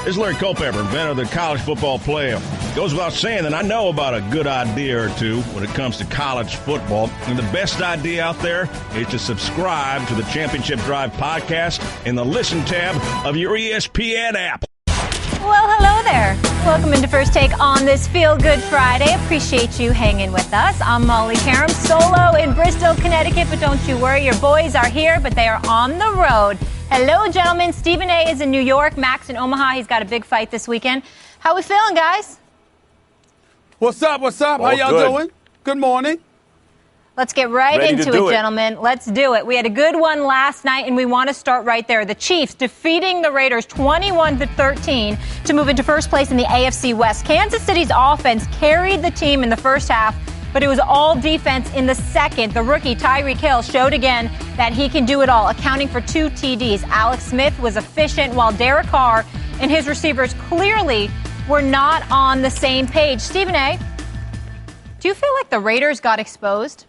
This is Larry Culpepper, inventor of the college football playoff. Goes without saying that I know about a good idea or two when it comes to college football. And the best idea out there is to subscribe to the Championship Drive podcast in the Listen tab of your ESPN app. Well, hello there. Welcome into First Take on this Feel Good Friday. Appreciate you hanging with us. I'm Molly Karam, solo in Bristol, Connecticut. But don't you worry, your boys are here, but they are on the road. Hello, gentlemen. Stephen A. is in New York. Max in Omaha. He's got a big fight this weekend. How we feeling, guys? What's up? How y'all doing? Good morning. Let's get right into it, gentlemen. Let's do it. We had a good one last night, and we want to start right there. The Chiefs defeating the Raiders 21-13 to move into first place in the AFC West. Kansas City's offense carried the team in the first half, but it was all defense in the second. The rookie Tyreek Hill showed again that he can do it all, accounting for 2 TDs. Alex Smith was efficient, while Derek Carr and his receivers clearly were not on the same page. Stephen A., do you feel like the Raiders got exposed?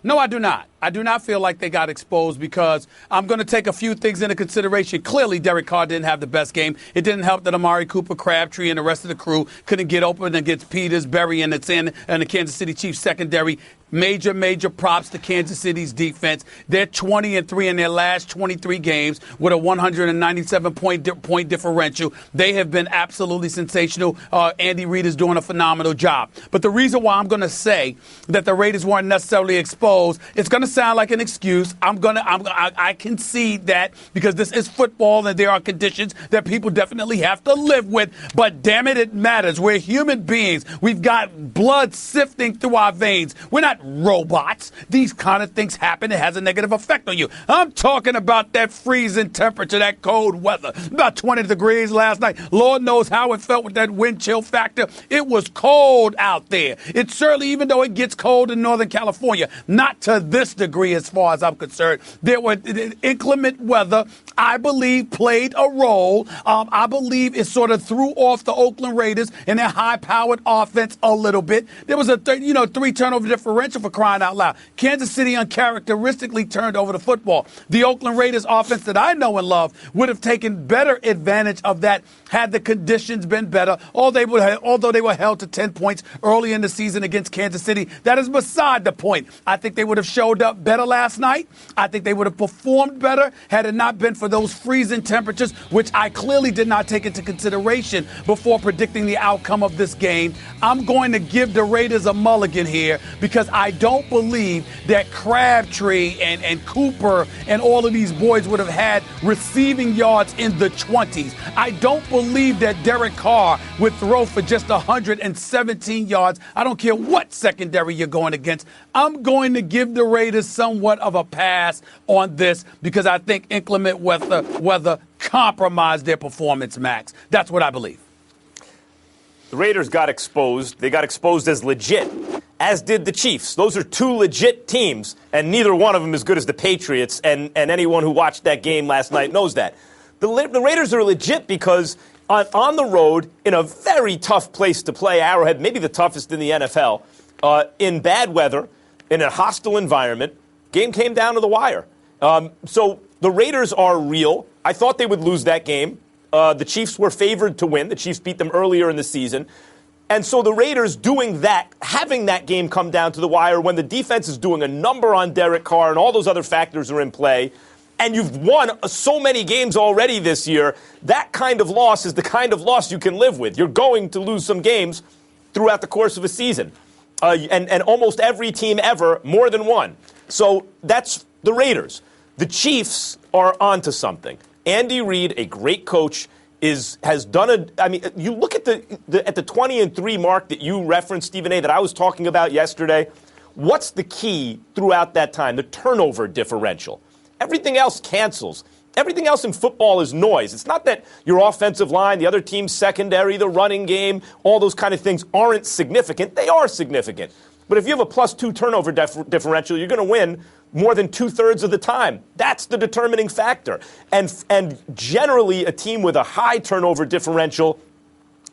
No, I do not. I do not feel like they got exposed because I'm going to take a few things into consideration. Clearly, Derek Carr didn't have the best game. It didn't help that Amari Cooper, Crabtree, and the rest of the crew couldn't get open against Peters, Berry, and the Kansas City Chiefs secondary. Major props to Kansas City's defense. They're 20-3 in their last 23 games with a 197-point differential. They have been absolutely sensational. Andy Reid is doing a phenomenal job. But the reason why I'm going to say that the Raiders weren't necessarily exposed, it's going to sound like an excuse. I concede that because this is football and there are conditions that people definitely have to live with. But damn it, it matters. We're human beings. We've got blood sifting through our veins. We're not robots. These kind of things happen. It has a negative effect on you. I'm talking about that freezing temperature, that cold weather. About 20 degrees last night. Lord knows how it felt with that wind chill factor. It was cold out there. It certainly, even though it gets cold in Northern California, not to this degree as far as I'm concerned. There were inclement weather, I believe, played a role. I believe it sort of threw off the Oakland Raiders and their high-powered offense a little bit. There was a 3-turnover differential for crying out loud. Kansas City uncharacteristically turned over the football. The Oakland Raiders offense that I know and love would have taken better advantage of that had the conditions been better, although they were held to 10 points early in the season against Kansas City. That is beside the point. I think they would have showed up better last night. I think they would have performed better had it not been for those freezing temperatures, which I clearly did not take into consideration before predicting the outcome of this game. I'm going to give the Raiders a mulligan here because I don't believe that Crabtree and Cooper and all of these boys would have had receiving yards in the 20s. I don't believe that Derek Carr would throw for just 117 yards. I don't care what secondary you're going against. I'm going to give the Raiders somewhat of a pass on this because I think inclement weather compromised their performance, Max. That's what I believe. The Raiders got exposed. They got exposed as legit, as did the Chiefs. Those are 2 legit teams, and neither one of them as good as the Patriots, and anyone who watched that game last night knows that. The Raiders are legit because on the road, in a very tough place to play, Arrowhead, maybe the toughest in the NFL, in bad weather, in a hostile environment, game came down to the wire. So the Raiders are real. I thought they would lose that game. The Chiefs were favored to win. The Chiefs beat them earlier in the season. And so the Raiders doing that, having that game come down to the wire when the defense is doing a number on Derek Carr and all those other factors are in play, and you've won so many games already this year, that kind of loss is the kind of loss you can live with. You're going to lose some games throughout the course of a season. And almost every team ever, more than one. So that's the Raiders. The Chiefs are onto something. Andy Reid, a great coach, has done you look at the 20-3 mark that you referenced, Stephen A., that I was talking about yesterday. What's the key throughout that time? The turnover differential. Everything else cancels. Everything else in football is noise. It's not that your offensive line, the other team's secondary, the running game, all those kind of things aren't significant. They are significant. But if you have a +2 turnover differential, you're going to win more than 2/3 of the time. That's the determining factor. And generally, a team with a high turnover differential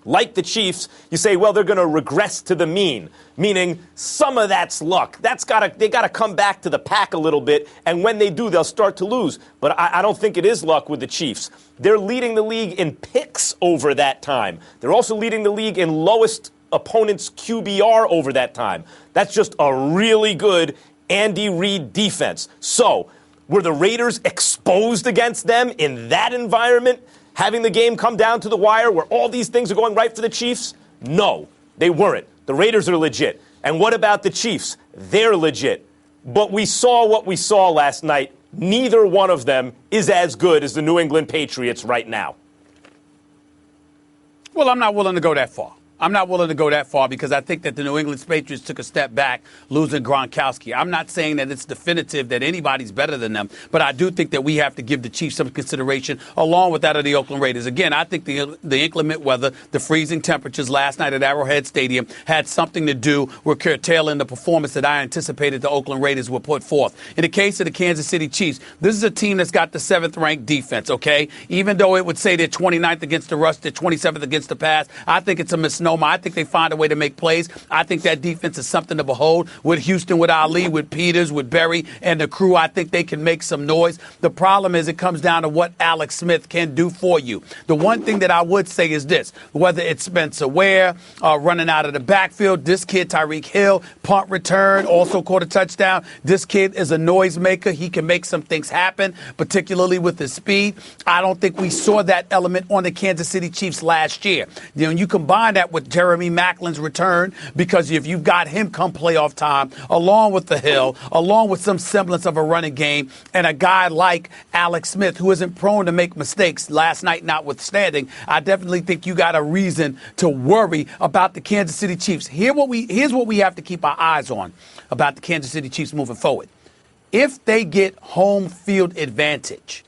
like the Chiefs, you say, well, they're going to regress to the mean, meaning some of that's luck. They got to come back to the pack a little bit, and when they do, they'll start to lose. But I don't think it is luck with the Chiefs. They're leading the league in picks over that time. They're also leading the league in lowest opponent's QBR over that time. That's just a really good Andy Reid defense. So, were the Raiders exposed against them in that environment, having the game come down to the wire where all these things are going right for the Chiefs? No, they weren't. The Raiders are legit. And what about the Chiefs? They're legit. But we saw what we saw last night. Neither one of them is as good as the New England Patriots right now. Well, I'm not willing to go that far. I'm not willing to go that far because I think that the New England Patriots took a step back losing Gronkowski. I'm not saying that it's definitive that anybody's better than them, but I do think that we have to give the Chiefs some consideration along with that of the Oakland Raiders. Again, I think the inclement weather, the freezing temperatures last night at Arrowhead Stadium had something to do with curtailing the performance that I anticipated the Oakland Raiders would put forth. In the case of the Kansas City Chiefs, this is a team that's got the 7th-ranked defense, okay? Even though it would say they're 29th against the rush, they're 27th against the pass, I think it's a misnomer. I think they find a way to make plays. I think that defense is something to behold. With Houston, with Ali, with Peters, with Berry, and the crew, I think they can make some noise. The problem is it comes down to what Alex Smith can do for you. The one thing that I would say is this, whether it's Spencer Ware running out of the backfield, this kid, Tyreek Hill, punt return, also caught a touchdown. This kid is a noisemaker. He can make some things happen, particularly with his speed. I don't think we saw that element on the Kansas City Chiefs last year. You know, you combine that with Jeremy Macklin's return, because if you've got him come playoff time, along with the Hill, along with some semblance of a running game, and a guy like Alex Smith, who isn't prone to make mistakes, last night notwithstanding, I definitely think you got a reason to worry about the Kansas City Chiefs. Here's what we have to keep our eyes on about the Kansas City Chiefs moving forward. If they get home field advantage,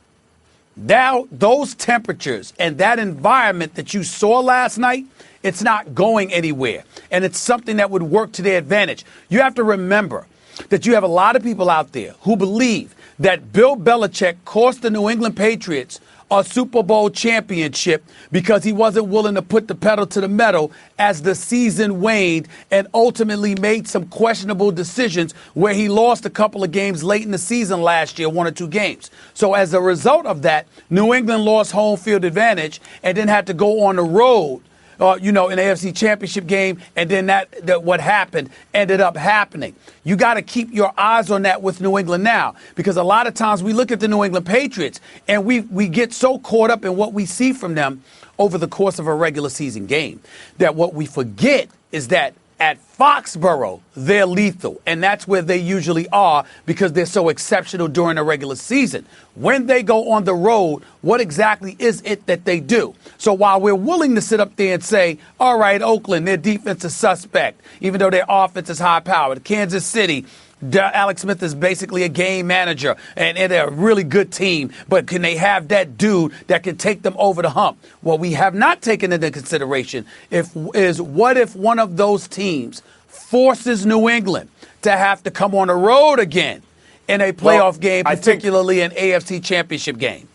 now those temperatures and that environment that you saw last night, it's not going anywhere, and it's something that would work to their advantage. You have to remember that you have a lot of people out there who believe that Bill Belichick cost the New England Patriots a Super Bowl championship because he wasn't willing to put the pedal to the metal as the season waned and ultimately made some questionable decisions where he lost a couple of games late in the season last year, 1 or 2 games. So as a result of that, New England lost home field advantage and then had to go on the road in the AFC Championship game, and then that what happened ended up happening. You got to keep your eyes on that with New England now, because a lot of times we look at the New England Patriots and we get so caught up in what we see from them over the course of a regular season game that what we forget is that at Foxborough, they're lethal, and that's where they usually are because they're so exceptional during the regular season. When they go on the road, what exactly is it that they do? So while we're willing to sit up there and say, all right, Oakland, their defense is suspect, even though their offense is high-powered. Kansas City, Alex Smith is basically a game manager, and they're a really good team. But can they have that dude that can take them over the hump? What we have not taken into consideration is what if one of those teams forces New England to have to come on the road again in a playoff game, particularly an AFC Championship game?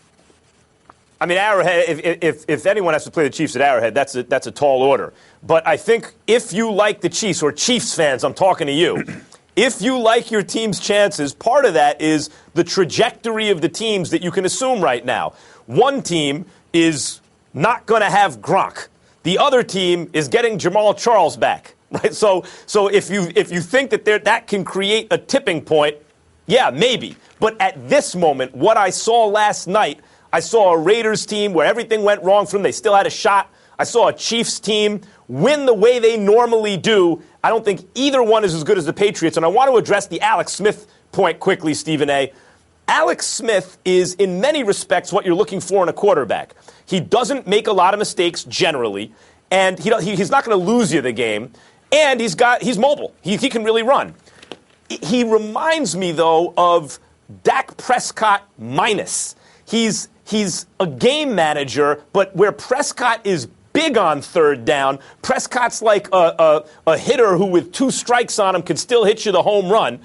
I mean, Arrowhead, if anyone has to play the Chiefs at Arrowhead, that's a tall order. But I think if you like the Chiefs, or Chiefs fans, I'm talking to you, if you like your team's chances, part of that is the trajectory of the teams that you can assume right now. One team is not going to have Gronk. The other team is getting Jamal Charles back. Right? So if you think that can create a tipping point, yeah, maybe. But at this moment, what I saw last night, I saw a Raiders team where everything went wrong for them. They still had a shot. I saw a Chiefs team win the way they normally do. I don't think either one is as good as the Patriots. And I want to address the Alex Smith point quickly, Stephen A. Alex Smith is, in many respects, what you're looking for in a quarterback. He doesn't make a lot of mistakes generally, and he's not going to lose you the game. And he's mobile. He can really run. He reminds me, though, of Dak Prescott minus. He's a game manager, but where Prescott is big on third down, Prescott's like a hitter who with 2 strikes on him can still hit you the home run.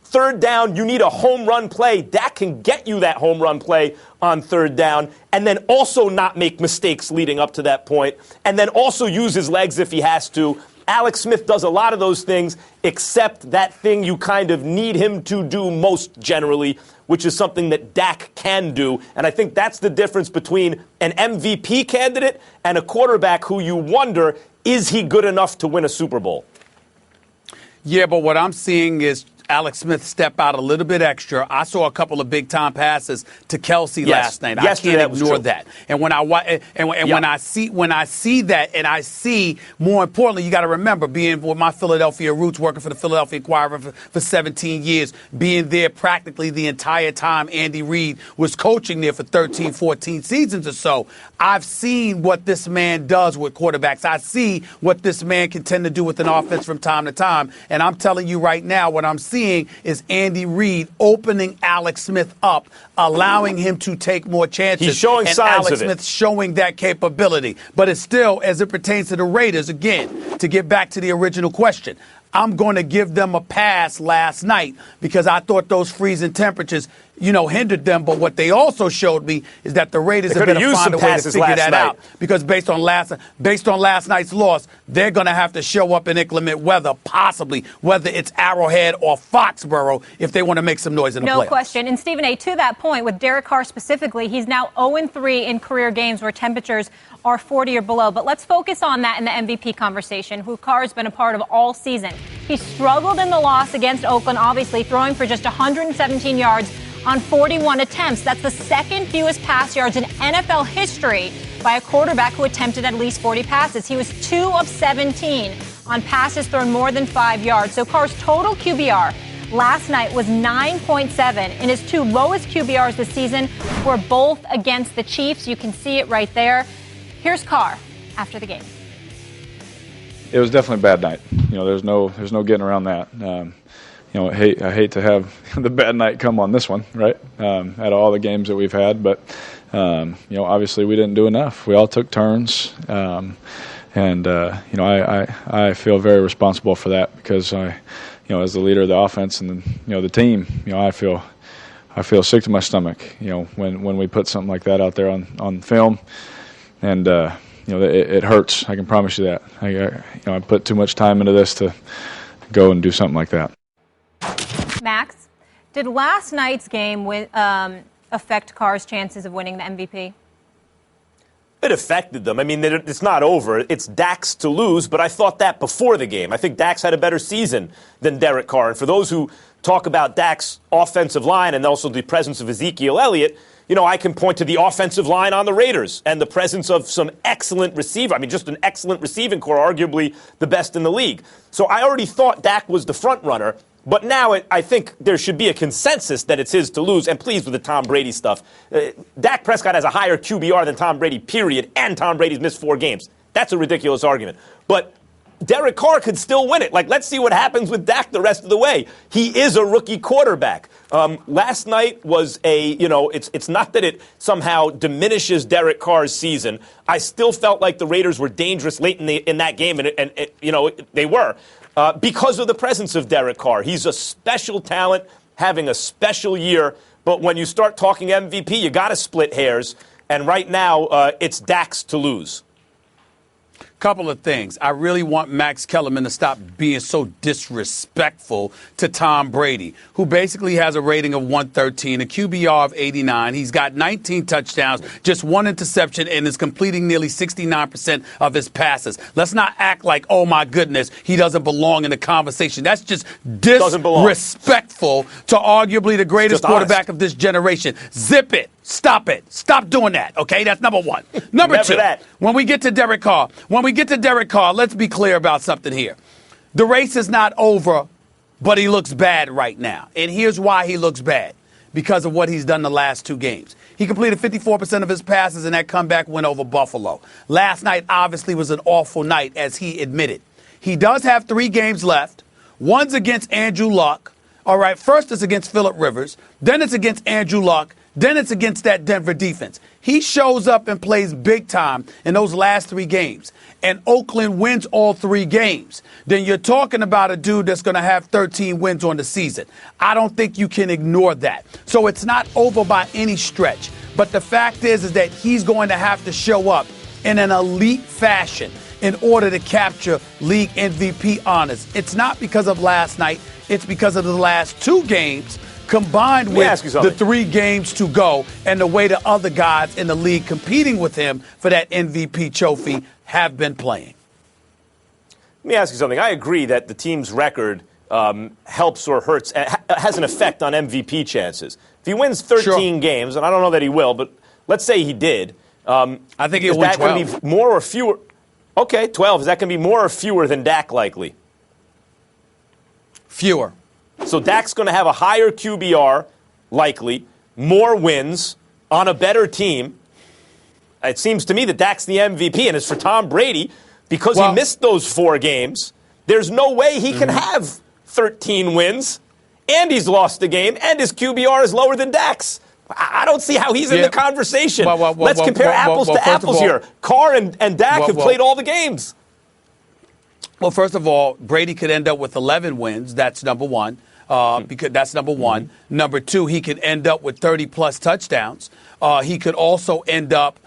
Third down, you need a home run play. Dak can get you that home run play on third down and then also not make mistakes leading up to that point and then also use his legs if he has to. Alex Smith does a lot of those things except that thing you kind of need him to do most generally, which is something that Dak can do. And I think that's the difference between an MVP candidate and a quarterback who you wonder, is he good enough to win a Super Bowl? Yeah, but what I'm seeing is Alex Smith step out a little bit extra. I saw a couple of big-time passes to Kelsey last night. I can't ignore that. And when when I see that, and I see, more importantly, you got to remember, being with my Philadelphia roots, working for the Philadelphia Inquirer for 17 years, being there practically the entire time Andy Reid was coaching there for 13, 14 seasons or so, I've seen what this man does with quarterbacks. I see what this man can tend to do with an offense from time to time. And I'm telling you right now, what I'm seeing is Andy Reid opening Alex Smith up, allowing him to take more chances. He's showing signs Alex of it. Smith showing that capability. But it's still, as it pertains to the Raiders, again, to get back to the original question, I'm going to give them a pass last night because I thought those freezing temperatures, hindered them. But what they also showed me is that the Raiders are going to find a way to figure that out. Because based on last night's loss, they're going to have to show up in inclement weather, possibly, whether it's Arrowhead or Foxborough, if they want to make some noise in the playoffs. No question. And Stephen A., to that point, with Derek Carr specifically, he's now 0-3 in career games where temperatures are 40 or below. But let's focus on that in the MVP conversation, who Carr has been a part of all season. He struggled in the loss against Oakland, obviously, throwing for just 117 yards on 41 attempts. That's the second fewest pass yards in NFL history by a quarterback who attempted at least 40 passes. He was 2 of 17 on passes thrown more than 5 yards. So Carr's total QBR last night was 9.7, and his two lowest QBRs this season were both against the Chiefs. You can see it right there. Here's Carr after the game. It was definitely a bad night. There's no getting around that. I hate to have the bad night come on this one, right? Out of all the games that we've had, but obviously we didn't do enough. We all took turns, and I feel very responsible for that because as the leader of the offense and the team, I feel sick to my stomach. When we put something like that out there on film, and it hurts. I can promise you that. I put too much time into this to go and do something like that. Max, did last night's game affect Carr's chances of winning the MVP? It affected them. I mean, it's not over. It's Dak's to lose, but I thought that before the game. I think Dak's had a better season than Derek Carr. And for those who talk about Dak's offensive line and also the presence of Ezekiel Elliott, I can point to the offensive line on the Raiders and the presence of some excellent receiver. I mean, just an excellent receiving core, arguably the best in the league. So I already thought Dak was the front runner. But now I think there should be a consensus that it's his to lose. And please, with the Tom Brady stuff, Dak Prescott has a higher QBR than Tom Brady, period, and Tom Brady's missed 4 games. That's a ridiculous argument. But Derek Carr could still win it. Let's see what happens with Dak the rest of the way. He is a rookie quarterback. Last night was it's not that it somehow diminishes Derek Carr's season. I still felt like the Raiders were dangerous late in that game, and they were. Because of the presence of Derek Carr. He's a special talent, having a special year. But when you start talking MVP, you got to split hairs. And right now, it's Dak's to lose. Couple of things. I really want Max Kellerman to stop being so disrespectful to Tom Brady, who basically has a rating of 113, a QBR of 89. He's got 19 touchdowns, just 1 interception, and is completing nearly 69% of his passes. Let's not act like, oh, my goodness, he doesn't belong in the conversation. That's just disrespectful to arguably the greatest quarterback of this generation. Zip it. Stop it. Stop doing that, okay? That's number one. Number two, when we get to Derek Carr, let's be clear about something here. The race is not over, but he looks bad right now. And here's why he looks bad. Because of what he's done the last 2 games. He completed 54% of his passes in that comeback win over Buffalo. Last night obviously was an awful night, as he admitted. He does have 3 games left. One's against Andrew Luck. All right, first it's against Phillip Rivers. Then it's against Andrew Luck. Then it's against that Denver defense. He shows up and plays big time in those last 3 games, and Oakland wins all 3 games. Then you're talking about a dude that's going to have 13 wins on the season. I don't think you can ignore that. So it's not over by any stretch. But the fact is that he's going to have to show up in an elite fashion in order to capture league MVP honors. It's not because of last night. It's because of the last 2 games combined with the 3 games to go and the way the other guys in the league competing with him for that MVP trophy have been playing. Let me ask you something. I agree that the team's record helps or hurts, has an effect on MVP chances. If he wins 13 games, and I don't know that he will, but let's say he did. I think he'll win 12. Is that going to be more or fewer? Okay, 12. Is that going to be more or fewer than Dak likely? Fewer. So Dak's going to have a higher QBR, likely, more wins on a better team. It seems to me that Dak's the MVP. And as for Tom Brady, because he missed those 4 games, there's no way he can have 13 wins, and he's lost the game, and his QBR is lower than Dak's. I don't see how he's in the conversation. Let's compare apples to apples here. Carr and Dak have played all the games. Well, first of all, Brady could end up with 11 wins. That's number one. Because that's number one. Mm-hmm. Number 2, he could end up with 30-plus touchdowns. He could also end up,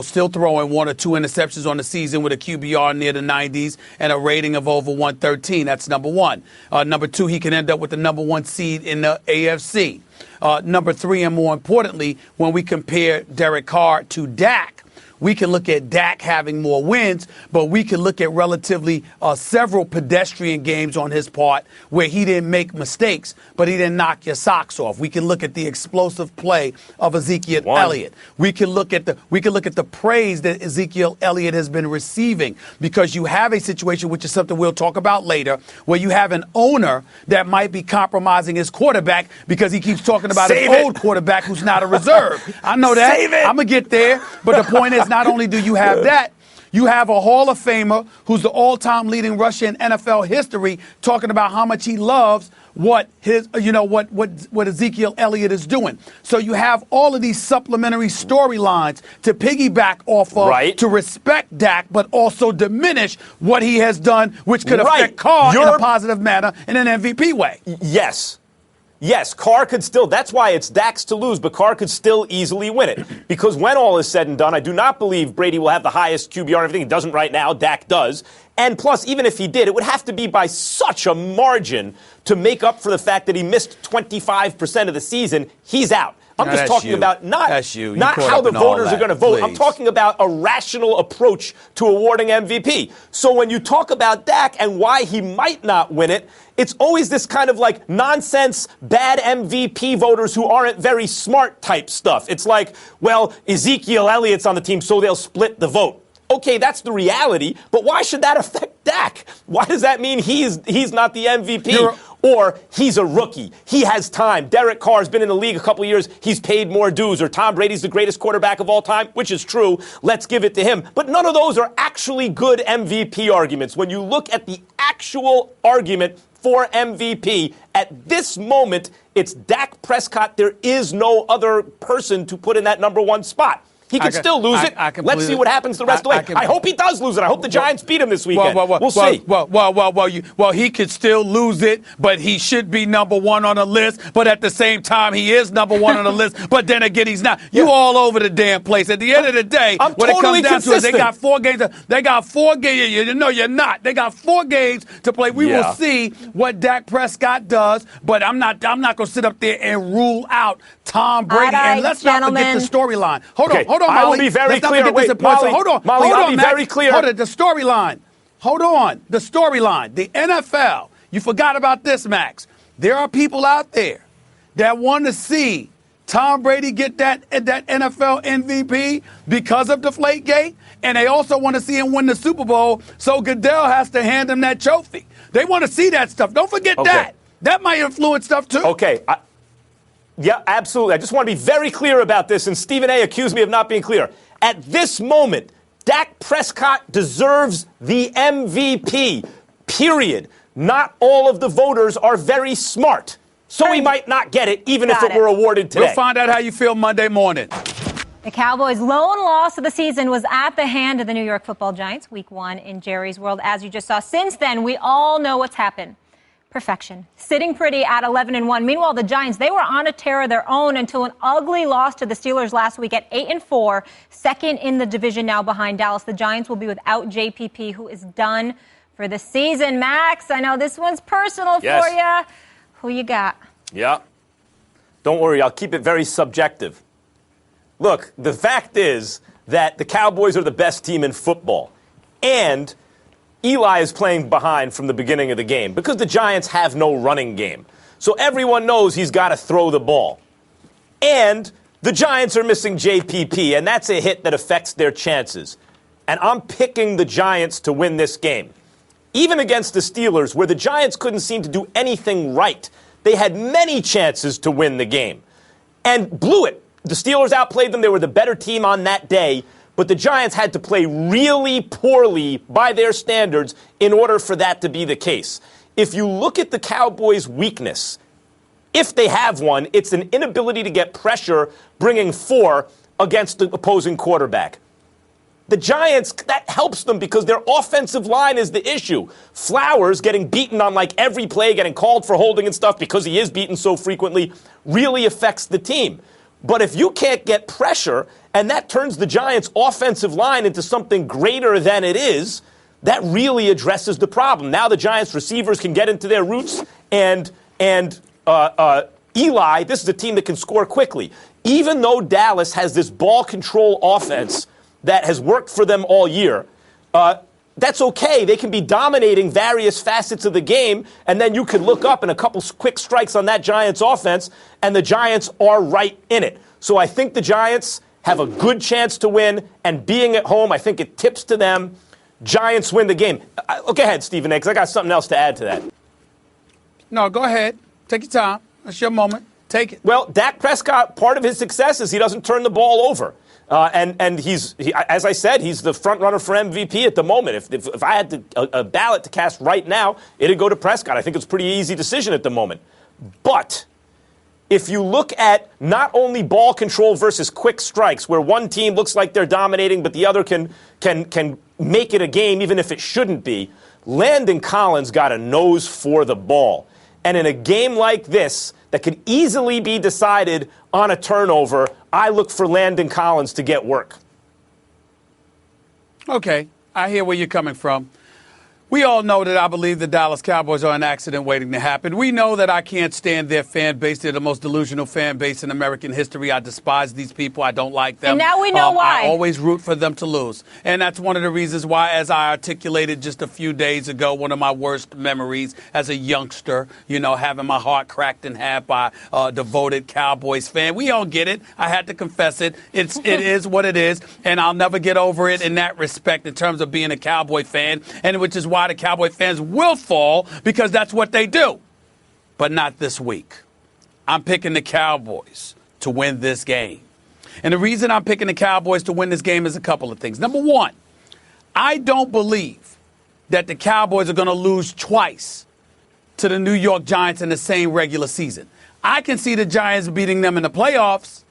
still throwing 1 or 2 interceptions on the season with a QBR near the 90s and a rating of over 113. That's number 1. Number 2, he can end up with the number 1 seed in the AFC. Number 3, and more importantly, when we compare Derek Carr to Dak, we can look at Dak having more wins, but we can look at relatively several pedestrian games on his part where he didn't make mistakes, but he didn't knock your socks off. We can look at the explosive play of Ezekiel Elliott. We can look at the praise that Ezekiel Elliott has been receiving, because you have a situation, which is something we'll talk about later, where you have an owner that might be compromising his quarterback because he keeps talking about his old quarterback who's not a reserve. I know that. I'm going to get there. But the point is, not only do you have that, you have a Hall of Famer who's the all-time leading rusher in NFL history talking about how much he loves what Ezekiel Elliott is doing. So you have all of these supplementary storylines to piggyback off of to respect Dak, but also diminish what he has done, which could affect Carr in a positive manner in an MVP way. Yes, Carr could still, that's why it's Dak's to lose, but Carr could still easily win it. Because when all is said and done, I do not believe Brady will have the highest QBR and everything. He doesn't right now. Dak does. And plus, even if he did, it would have to be by such a margin to make up for the fact that he missed 25% of the season. He's out. I'm just talking about not how the voters are going to vote. Please. I'm talking about a rational approach to awarding MVP. So when you talk about Dak and why he might not win it, it's always this kind of like nonsense, bad MVP voters who aren't very smart type stuff. It's like, well, Ezekiel Elliott's on the team, so they'll split the vote. Okay, that's the reality, but why should that affect Dak? Why does that mean he's not the MVP? Or he's a rookie. He has time. Derek Carr's been in the league a couple of years. He's paid more dues. Or Tom Brady's the greatest quarterback of all time, which is true. Let's give it to him. But none of those are actually good MVP arguments. When you look at the actual argument for MVP, at this moment, it's Dak Prescott. There is no other person to put in that number 1 spot. He can still lose it. Let's see what happens the rest of the way. I hope he does lose it. I hope the Giants beat him this weekend. We'll see. Well, he could still lose it, but he should be number 1 on the list. But at the same time, he is number 1 on the list. But then again, he's not. You all over the damn place. At the end of the day, when it comes down to it, they got 4 games. They got 4 games. No, you're not. They got 4 games to play. We will see what Dak Prescott does. But I'm not going to sit up there and rule out Tom Brady. And let's not forget the storyline. Hold on. I will be very clear. Wait, Molly, I'll be very clear. Hold on, the storyline. Hold on, the storyline. The NFL. You forgot about this, Max. There are people out there that want to see Tom Brady get that NFL MVP because of Deflategate, and they also want to see him win the Super Bowl, so Goodell has to hand him that trophy. They want to see that stuff. Don't forget that. That might influence stuff, too. Okay. Yeah, absolutely. I just want to be very clear about this, and Stephen A. accused me of not being clear. At this moment, Dak Prescott deserves the MVP, period. Not all of the voters are very smart. So he might not get it, even if it were awarded today. We'll find out how you feel Monday morning. The Cowboys' lone loss of the season was at the hand of the New York Football Giants, Week 1 in Jerry's world, as you just saw. Since then, we all know what's happened. Perfection. Sitting pretty at 11-1. Meanwhile, the Giants, they were on a tear of their own until an ugly loss to the Steelers last week at 8-4, second in the division now behind Dallas. The Giants will be without JPP, who is done for the season. Max, I know this one's personal for you. Who you got? Yeah. Don't worry, I'll keep it very subjective. Look, the fact is that the Cowboys are the best team in football. And Eli is playing behind from the beginning of the game because the Giants have no running game. So everyone knows he's got to throw the ball. And the Giants are missing JPP, and that's a hit that affects their chances. And I'm picking the Giants to win this game. Even against the Steelers, where the Giants couldn't seem to do anything right, they had many chances to win the game and blew it. The Steelers outplayed them. They were the better team on that day. But the Giants had to play really poorly by their standards in order for that to be the case. If you look at the Cowboys' weakness, if they have one, it's an inability to get pressure bringing 4 against the opposing quarterback. The Giants, that helps them because their offensive line is the issue. Flowers getting beaten on like every play, getting called for holding and stuff because he is beaten so frequently, really affects the team. But if you can't get pressure, and that turns the Giants' offensive line into something greater than it is, that really addresses the problem. Now the Giants' receivers can get into their routes, and Eli, this is a team that can score quickly. Even though Dallas has this ball control offense that has worked for them all year, that's okay. They can be dominating various facets of the game, and then you could look up and a couple quick strikes on that Giants offense, and the Giants are right in it. So I think the Giants have a good chance to win, and being at home, I think it tips to them. Giants win the game. Go ahead, Stephen A., because I got something else to add to that. No, go ahead. Take your time. That's your moment. Take it. Well, Dak Prescott, part of his success is he doesn't turn the ball over. And he's, as I said, he's the front runner for MVP at the moment. If I had a ballot to cast right now, it'd go to Prescott. I think it's a pretty easy decision at the moment. But if you look at not only ball control versus quick strikes, where one team looks like they're dominating, but the other can make it a game even if it shouldn't be, Landon Collins got a nose for the ball. And in a game like this that could easily be decided on a turnover, I look for Landon Collins to get work. Okay, I hear where you're coming from. We all know that I believe the Dallas Cowboys are an accident waiting to happen. We know that I can't stand their fan base. They're the most delusional fan base in American history. I despise these people. I don't like them. And now we know why. I always root for them to lose. And that's one of the reasons why, as I articulated just a few days ago, one of my worst memories as a youngster, having my heart cracked in half by a devoted Cowboys fan. We all get it. I had to confess it. It is what it is. And I'll never get over it in that respect in terms of being a Cowboy fan, and which is why the Cowboy fans will fall, because that's what they do. But not this week. I'm picking the Cowboys to win this game. And the reason I'm picking the Cowboys to win this game is a couple of things. Number one, I don't believe that the Cowboys are going to lose twice to the New York Giants in the same regular season. I can see the Giants beating them in the playoffs,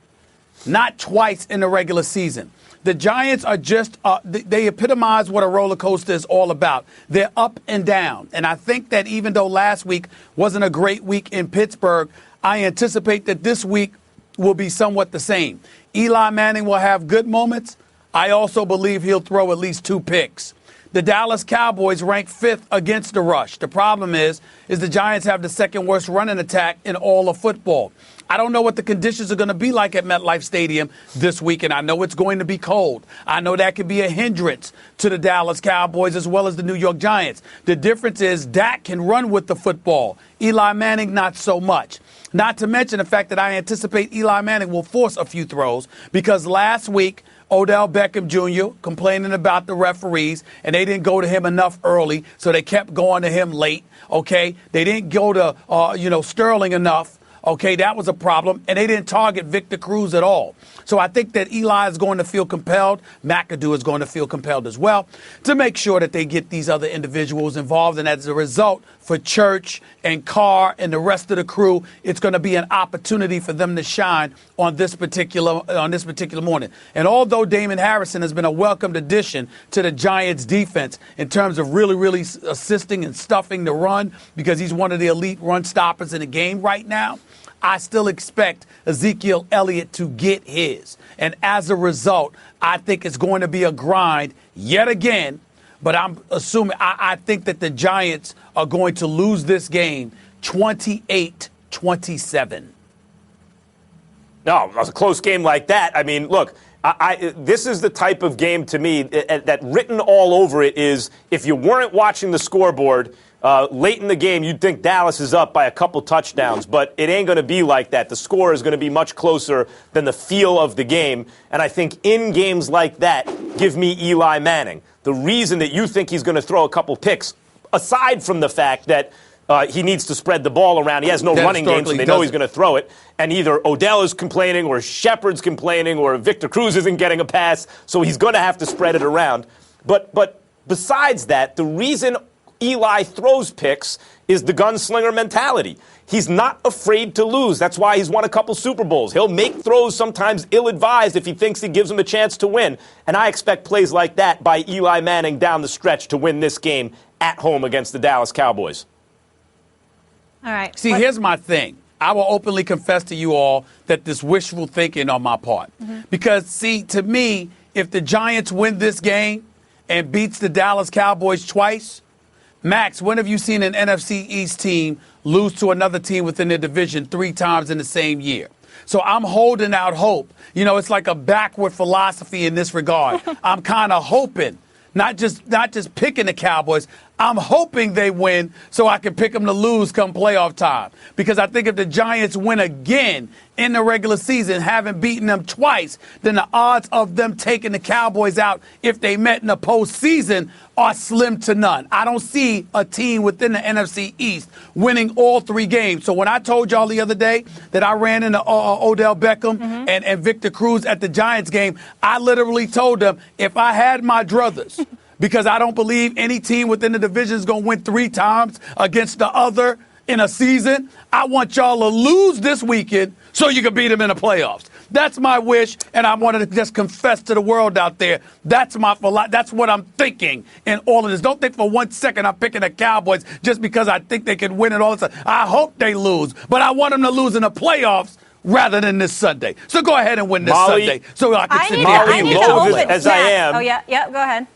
not twice in the regular season. The Giants are just, they epitomize what a roller coaster is all about. They're up and down. And I think that even though last week wasn't a great week in Pittsburgh, I anticipate that this week will be somewhat the same. Eli Manning will have good moments. I also believe he'll throw at least 2 picks. The Dallas Cowboys rank 5th against the rush. The problem is the Giants have the second worst running attack in all of football. I don't know what the conditions are going to be like at MetLife Stadium this weekend. I know it's going to be cold. I know that could be a hindrance to the Dallas Cowboys as well as the New York Giants. The difference is Dak can run with the football. Eli Manning, not so much. Not to mention the fact that I anticipate Eli Manning will force a few throws, because last week Odell Beckham Jr. complaining about the referees, and they didn't go to him enough early, so they kept going to him late, okay? They didn't go to, Sterling enough. Okay, that was a problem. And they didn't target Victor Cruz at all. So I think that Eli is going to feel compelled. McAdoo is going to feel compelled as well to make sure that they get these other individuals involved. And as a result, for Church and Carr and the rest of the crew, it's going to be an opportunity for them to shine on this particular morning. And although Damon Harrison has been a welcomed addition to the Giants defense in terms of really assisting and stuffing the run, because he's one of the elite run stoppers in the game right now, I still expect Ezekiel Elliott to get his. And as a result, I think it's going to be a grind yet again. But I'm assuming I think that the Giants are going to lose this game 28-27. No, it was a close game like that. I mean, look, this is the type of game to me that written all over it is if you weren't watching the scoreboard late in the game, you'd think Dallas is up by a couple touchdowns, but it ain't going to be like that. The score is going to be much closer than the feel of the game. And I think in games like that, give me Eli Manning. The reason that you think he's going to throw a couple picks, aside from the fact that he needs to spread the ball around. He has no running game, so they know he's going to throw it. And either Odell is complaining or Shepard's complaining or Victor Cruz isn't getting a pass, so he's going to have to spread it around. But besides that, the reason Eli throws picks is the gunslinger mentality. He's not afraid to lose. That's why he's won a couple Super Bowls. He'll make throws sometimes ill-advised if he thinks he gives him a chance to win. And I expect plays like that by Eli Manning down the stretch to win this game at home against the Dallas Cowboys. All right. See, here's my thing. I will openly confess to you all that this wishful thinking on my part. Mm-hmm. Because, see, to me, if the Giants win this game and beats the Dallas Cowboys twice, Max, when have you seen an NFC East team lose to another team within their division 3 times in the same year? So I'm holding out hope. You know, it's like a backward philosophy in this regard. I'm kind of hoping, not just picking the Cowboys. I'm hoping they win so I can pick them to lose come playoff time. Because I think if the Giants win again in the regular season, having beaten them twice, then the odds of them taking the Cowboys out if they met in the postseason are slim to none. I don't see a team within the NFC East winning all 3 games. So when I told y'all the other day that I ran into Odell Beckham and Victor Cruz at the Giants game, I literally told them if I had my druthers, because I don't believe any team within the division is going to win 3 times against the other in a season, I want y'all to lose this weekend so you can beat them in the playoffs. That's my wish, and I wanted to just confess to the world out there. That's what I'm thinking in all of this. Don't think for 1 second I'm picking the Cowboys just because I think they can win it all the time. I hope they lose, but I want them to lose in the playoffs rather than this Sunday. So go ahead and win this Sunday so I can sit there. I need to open as I am. Oh, yeah, go ahead.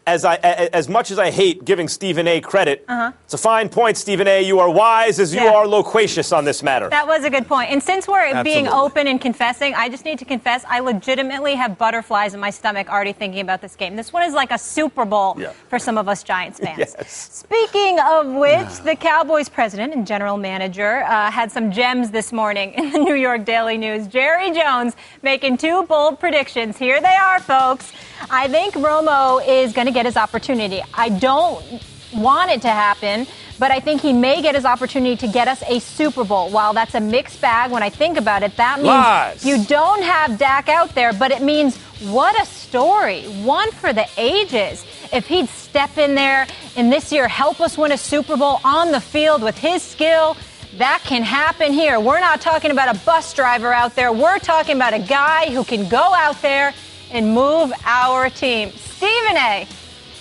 As much as I hate giving Stephen A. credit, it's a fine point, Stephen A. You are wise as you are loquacious on this matter. That was a good point. And since we're being open and confessing, I just need to confess I legitimately have butterflies in my stomach already thinking about this game. This one is like a Super Bowl for some of us Giants fans. Yes. Speaking of which, the Cowboys president and general manager had some gems this morning in the New York Daily News. Jerry Jones making 2 bold predictions. Here they are, folks. I think Romo is going to get his opportunity. I don't want it to happen, but I think he may get his opportunity to get us a Super Bowl. While that's a mixed bag when I think about it, that means you don't have Dak out there, but it means what a story. One for the ages. If he'd step in there and this year help us win a Super Bowl on the field with his skill, that can happen here. We're not talking about a bus driver out there. We're talking about a guy who can go out there and move our team. Stephen A.,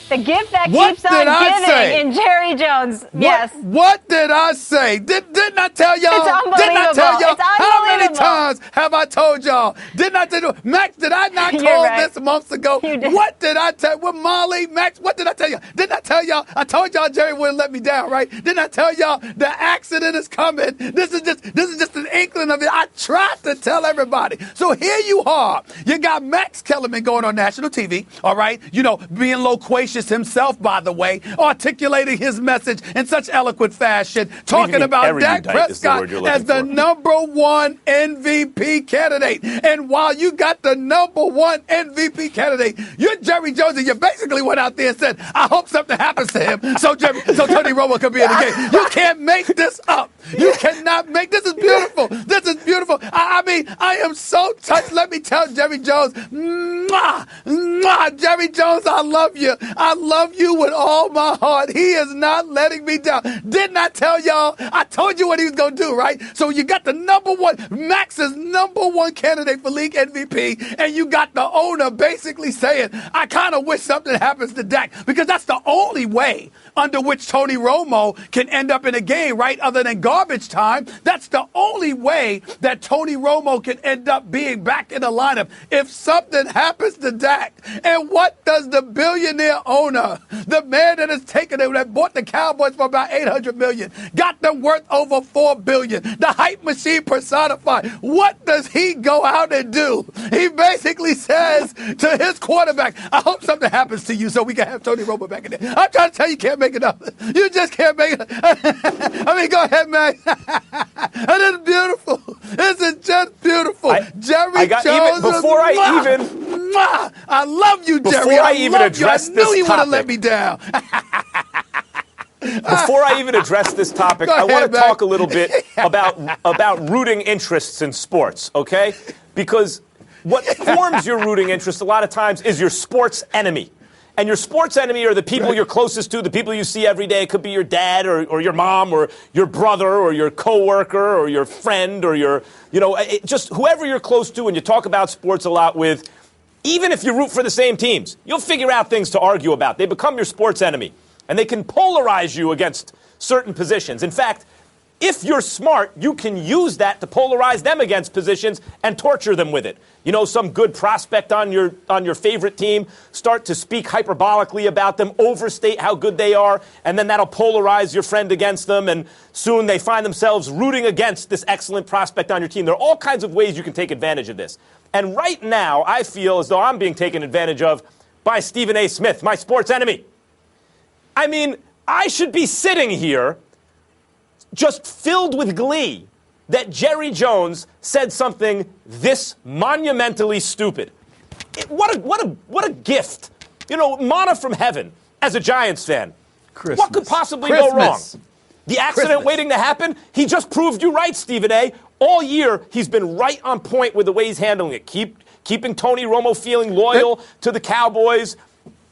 the gift that keeps on giving in Jerry Jones. Yes. What did I say? Didn't I tell y'all? It's unbelievable. Didn't I tell y'all? It's How many times have I told y'all? Didn't I tell you? Max, did I not call this months ago? You did. What did I tell you? With Molly, Max, what did I tell you? Didn't I tell y'all? I told y'all Jerry wouldn't let me down, right? Didn't I tell y'all the accident is coming? This is just an inkling of it. I tried to tell everybody. So here you are. You got Max Kellerman going on national TV, all right? You know, being loquacious gracious himself, by the way, articulating his message in such eloquent fashion, talking about Dak Prescott as the #1 MVP candidate. And while you got the #1 MVP candidate, you're Jerry Jones, and you basically went out there and said, I hope something happens to him so Tony Romo can be in the game. You can't make this up. You cannot make this. Is beautiful. This is beautiful. I mean, I am so touched. Let me tell Jerry Jones, mwah, mwah, Jerry Jones, I love you. I love you with all my heart. He is not letting me down. Didn't I tell y'all? I told you what he was going to do, right? So you got the #1, Max's #1 candidate for league MVP, and you got the owner basically saying, I kind of wish something happens to Dak, because that's the only way under which Tony Romo can end up in a game, right? Other than garbage time. That's the only way that Tony Romo can end up being back in the lineup if something happens to Dak. And what does the billionaire owner, the man that has taken it, that bought the Cowboys for about $800 million, got them worth over $4 billion, the hype machine personified, what does he go out and do? He basically says to his quarterback, I hope something happens to you so we can have Tony Romo back in there. I'm trying to tell you, you can't make it up. You just can't make it up. I mean, go ahead, man. And it's beautiful. This is just beautiful. Jerry Jones. I love you, Jerry. Before I even address this topic, I knew you would have let me down. Before I even address this topic, I want to talk a little bit about rooting interests in sports, okay? Because what forms your rooting interest a lot of times is your sports enemy. And your sports enemy are the people you're closest to, the people you see every day. It could be your dad or your mom or your brother or your coworker or your friend or your, just whoever you're close to and you talk about sports a lot with. Even if you root for the same teams, you'll figure out things to argue about. They become your sports enemy. And they can polarize you against certain positions. In fact, if you're smart, you can use that to polarize them against positions and torture them with it. Some good prospect on your favorite team, start to speak hyperbolically about them, overstate how good they are, and then that'll polarize your friend against them, and soon they find themselves rooting against this excellent prospect on your team. There are all kinds of ways you can take advantage of this. And right now, I feel as though I'm being taken advantage of by Stephen A. Smith, my sports enemy. I mean, I should be sitting here just filled with glee that Jerry Jones said something this monumentally stupid. What a gift. Manna from heaven as a Giants fan. Christmas. What could possibly go wrong? The accident waiting to happen? He just proved you right, Stephen A. All year, he's been right on point with the way he's handling it. Keeping Tony Romo feeling loyal to the Cowboys,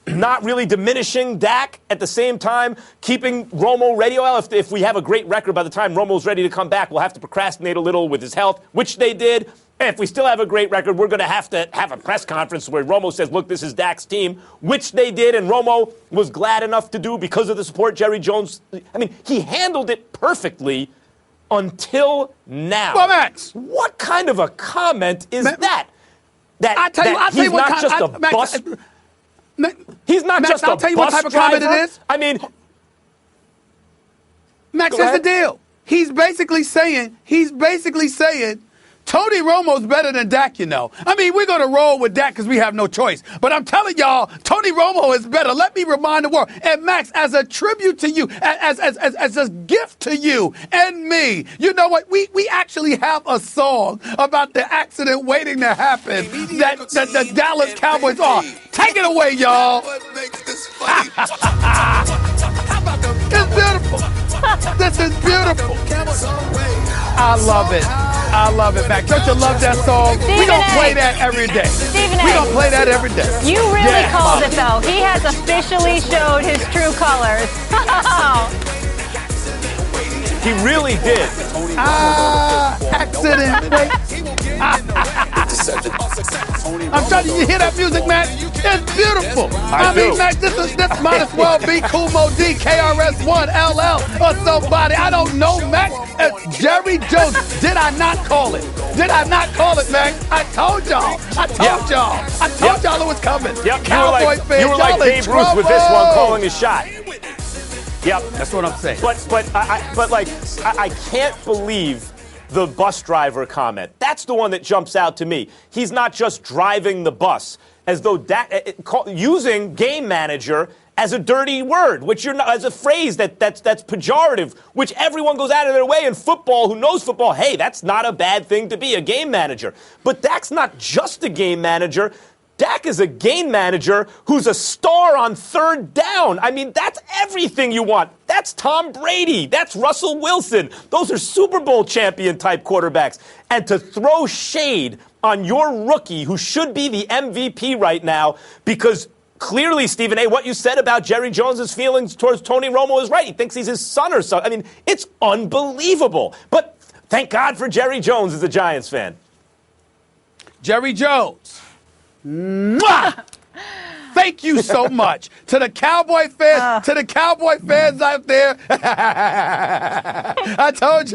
not really diminishing Dak at the same time, keeping Romo ready. Well, if we have a great record by the time Romo's ready to come back, we'll have to procrastinate a little with his health, which they did. And if we still have a great record, we're going to have a press conference where Romo says, look, this is Dak's team, which they did, and Romo was glad enough to do because of the support Jerry Jones. I mean, he handled it perfectly until now. Well, Max, what kind of a comment is that? I'll tell you what not just a bus. He's not Max, just a I'll tell you what type of driver. comment it is. I mean, Max, here's the deal. He's basically saying Tony Romo's better than Dak, I mean, we're going to roll with Dak because we have no choice. But I'm telling y'all, Tony Romo is better. Let me remind the world. And Max, as a tribute to you, as a gift to you and me, you know what? We actually have a song about the accident waiting to happen that the Dallas Cowboys are. Take it away, y'all. It's beautiful. This is beautiful. I love it. I love it, Max. Don't you love that song? We're going to play that every day. We're going to play that every day. You really called it, though. He has officially showed his true colors. He really did. Accident. I'm trying to hear that music, Max. It's beautiful. I mean, Max, this might as well be Kumo D, KRS-One, LL, or somebody. I don't know, Max. Jerry Jones. Did I not call it? Did I not call it, Max? I told y'all. I told y'all it was coming. Yep. Cowboy fans, you were like Babe Ruth with this one, calling his shot. Yep. That's what I'm saying. But I can't believe the bus driver comment. That's the one that jumps out to me. He's not just driving the bus, as though using game manager as a dirty word, which you're not, as a phrase that's pejorative, which everyone goes out of their way in football, who knows football. Hey, that's not a bad thing to be, a game manager. But Dak's not just a game manager. Dak is a game manager who's a star on third down. I mean, that's everything you want. That's Tom Brady. That's Russell Wilson. Those are Super Bowl champion type quarterbacks. And to throw shade on your rookie, who should be the MVP right now, because clearly, Stephen A., what you said about Jerry Jones's feelings towards Tony Romo is right. He thinks he's his son or something. I mean, it's unbelievable. But thank God for Jerry Jones as a Giants fan. Jerry Jones. Mwah! Thank you so much to the Cowboy fans, out there. I told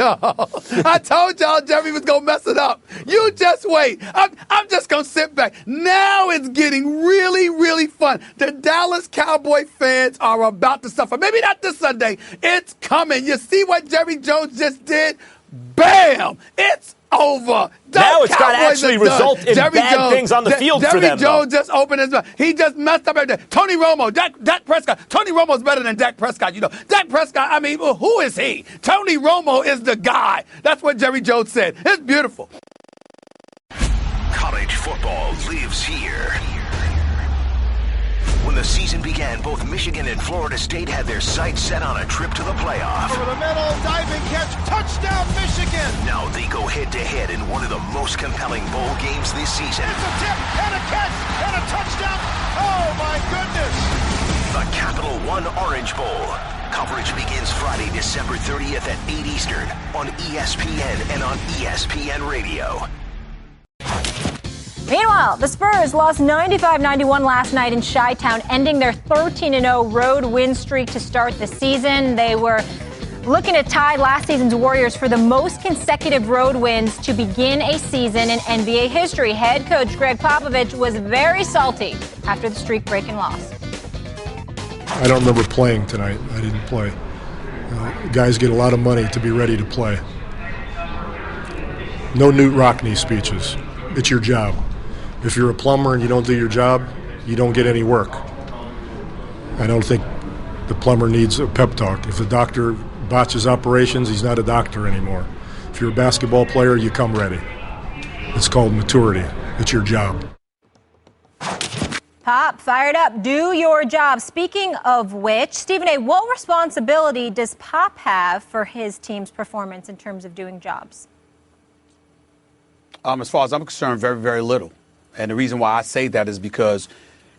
y'all Jerry was gonna mess it up. You just wait. I'm just gonna sit back. Now it's getting really, really fun. The Dallas Cowboy fans are about to suffer. Maybe not this Sunday. It's coming. You see what Jerry Jones just did? Bam! It's over. Now it's got to actually result in bad things on the field for them. Jerry Jones just opened his mouth. He just messed up everything. Tony Romo, Dak Prescott. Tony Romo's better than Dak Prescott. You know, Dak Prescott, I mean, well, who is he? Tony Romo is the guy. That's what Jerry Jones said. It's beautiful. College football lives here. When the season began, both Michigan and Florida State had their sights set on a trip to the playoff. Over the middle, diving catch, touchdown Michigan! Now they go head-to-head in one of the most compelling bowl games this season. It's a tip, and a catch, and a touchdown! Oh, my goodness! The Capital One Orange Bowl. Coverage begins Friday, December 30th at 8 Eastern on ESPN and on ESPN Radio. Meanwhile, the Spurs lost 95-91 last night in Chi-Town, ending their 13-0 road win streak to start the season. They were looking to tie last season's Warriors for the most consecutive road wins to begin a season in NBA history. Head coach Greg Popovich was very salty after the streak-breaking loss. I don't remember playing tonight. I didn't play. Guys get a lot of money to be ready to play. No Newt Rockne speeches. It's your job. If you're a plumber and you don't do your job, you don't get any work. I don't think the plumber needs a pep talk. If the doctor botches operations, he's not a doctor anymore. If you're a basketball player, you come ready. It's called maturity. It's your job. Pop, fired up. Do your job. Speaking of which, Stephen A., what responsibility does Pop have for his team's performance in terms of doing jobs? As far as I'm concerned, very, very little. And the reason why I say that is because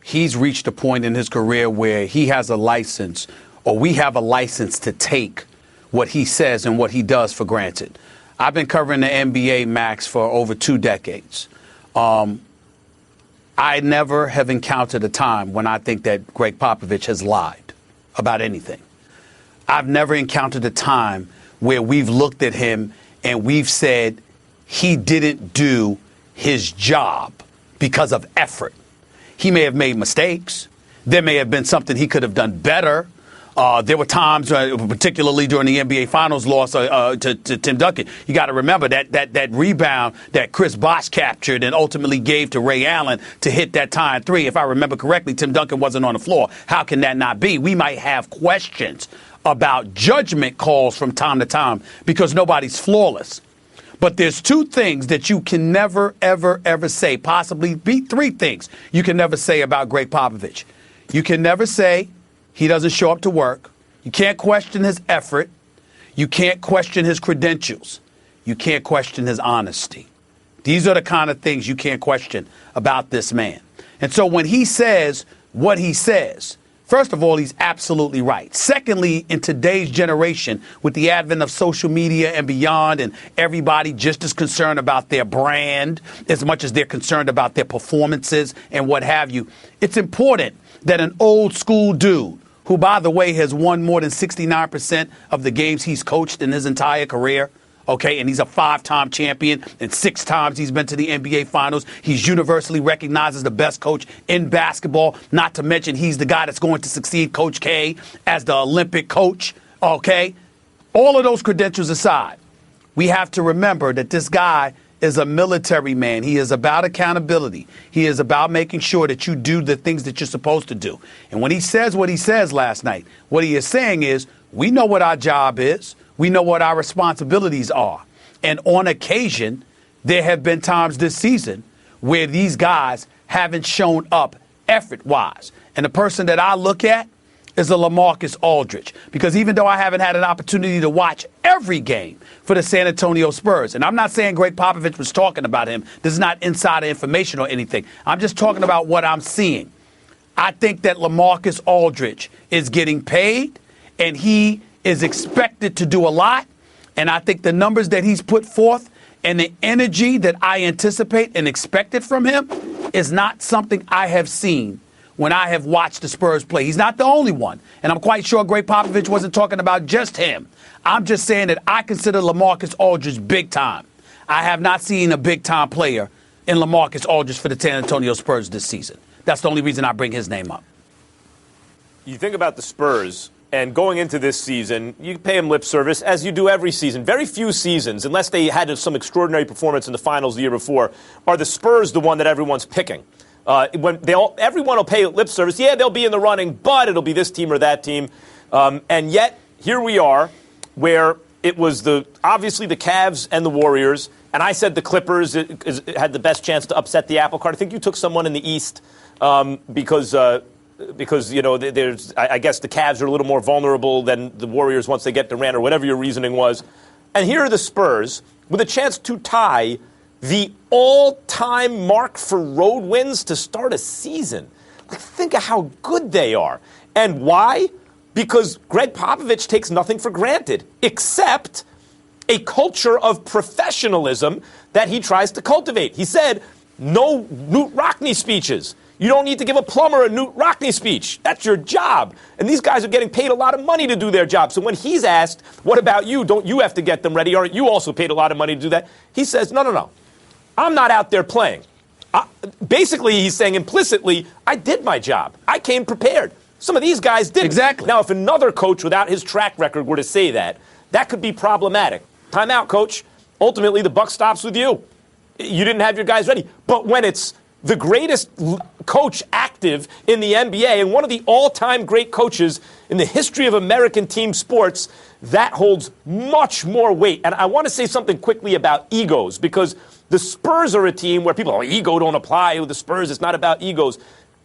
he's reached a point in his career where he has a license, or we have a license to take what he says and what he does for granted. I've been covering the NBA, Max, for over 2 decades. I never have encountered a time when I think that Greg Popovich has lied about anything. I've never encountered a time where we've looked at him and we've said he didn't do his job because of effort. He may have made mistakes. There may have been something he could have done better. There were times, particularly during the NBA Finals loss to Tim Duncan, you got to remember that rebound that Chris Bosh captured and ultimately gave to Ray Allen to hit that tying 3. If I remember correctly, Tim Duncan wasn't on the floor. How can that not be? We might have questions about judgment calls from time to time because nobody's flawless. But there's 2 things that you can never, ever, ever say, possibly 3 things you can never say about Greg Popovich. You can never say he doesn't show up to work. You can't question his effort. You can't question his credentials. You can't question his honesty. These are the kind of things you can't question about this man. And so when he says what he says, first of all, he's absolutely right. Secondly, in today's generation, with the advent of social media and beyond, and everybody just as concerned about their brand as much as they're concerned about their performances and what have you, it's important that an old school dude, who, by the way, has won more than 69% of the games he's coached in his entire career, okay, and he's a 5-time champion, and 6 times he's been to the NBA Finals. He's universally recognized as the best coach in basketball, not to mention he's the guy that's going to succeed Coach K as the Olympic coach, okay? All of those credentials aside, we have to remember that this guy is a military man. He is about accountability. He is about making sure that you do the things that you're supposed to do. And when he says what he says last night, what he is saying is, we know what our job is. We know what our responsibilities are. And on occasion, there have been times this season where these guys haven't shown up effort-wise. And the person that I look at is a LaMarcus Aldridge. Because even though I haven't had an opportunity to watch every game for the San Antonio Spurs, and I'm not saying Greg Popovich was talking about him. This is not insider information or anything. I'm just talking about what I'm seeing. I think that LaMarcus Aldridge is getting paid, and he is expected to do a lot. And I think the numbers that he's put forth and the energy that I anticipate and expected from him is not something I have seen when I have watched the Spurs play. He's not the only one. And I'm quite sure Greg Popovich wasn't talking about just him. I'm just saying that I consider LaMarcus Aldridge big time. I have not seen a big time player in LaMarcus Aldridge for the San Antonio Spurs this season. That's the only reason I bring his name up. You think about the Spurs, and going into this season, you pay them lip service, as you do every season. Very few seasons, unless they had some extraordinary performance in the finals the year before, are the Spurs the one that everyone's picking. Everyone will pay lip service. Yeah, they'll be in the running, but it'll be this team or that team. And yet, here we are, where it was obviously the Cavs and the Warriors, and I said the Clippers had the best chance to upset the apple cart. I think you took someone in the East because you know, I guess the Cavs are a little more vulnerable than the Warriors once they get Durant, or whatever your reasoning was. And here are the Spurs with a chance to tie the all-time mark for road wins to start a season. Like, think of how good they are. And why? Because Greg Popovich takes nothing for granted, except a culture of professionalism that he tries to cultivate. He said, no Newt Rockne speeches. You don't need to give a plumber a Newt Rockne speech. That's your job. And these guys are getting paid a lot of money to do their job. So when he's asked, what about you? Don't you have to get them ready? Aren't you also paid a lot of money to do that? He says, no. I'm not out there playing. Basically, he's saying implicitly, I did my job. I came prepared. Some of these guys didn't. Exactly. Now, if another coach without his track record were to say that, that could be problematic. Time out, coach. Ultimately, the buck stops with you. You didn't have your guys ready. But when it's the greatest coach active in the NBA and one of the all-time great coaches in the history of American team sports, that holds much more weight. And I want to say something quickly about egos, because the Spurs are a team where people, ego don't apply with the Spurs. It's not about egos.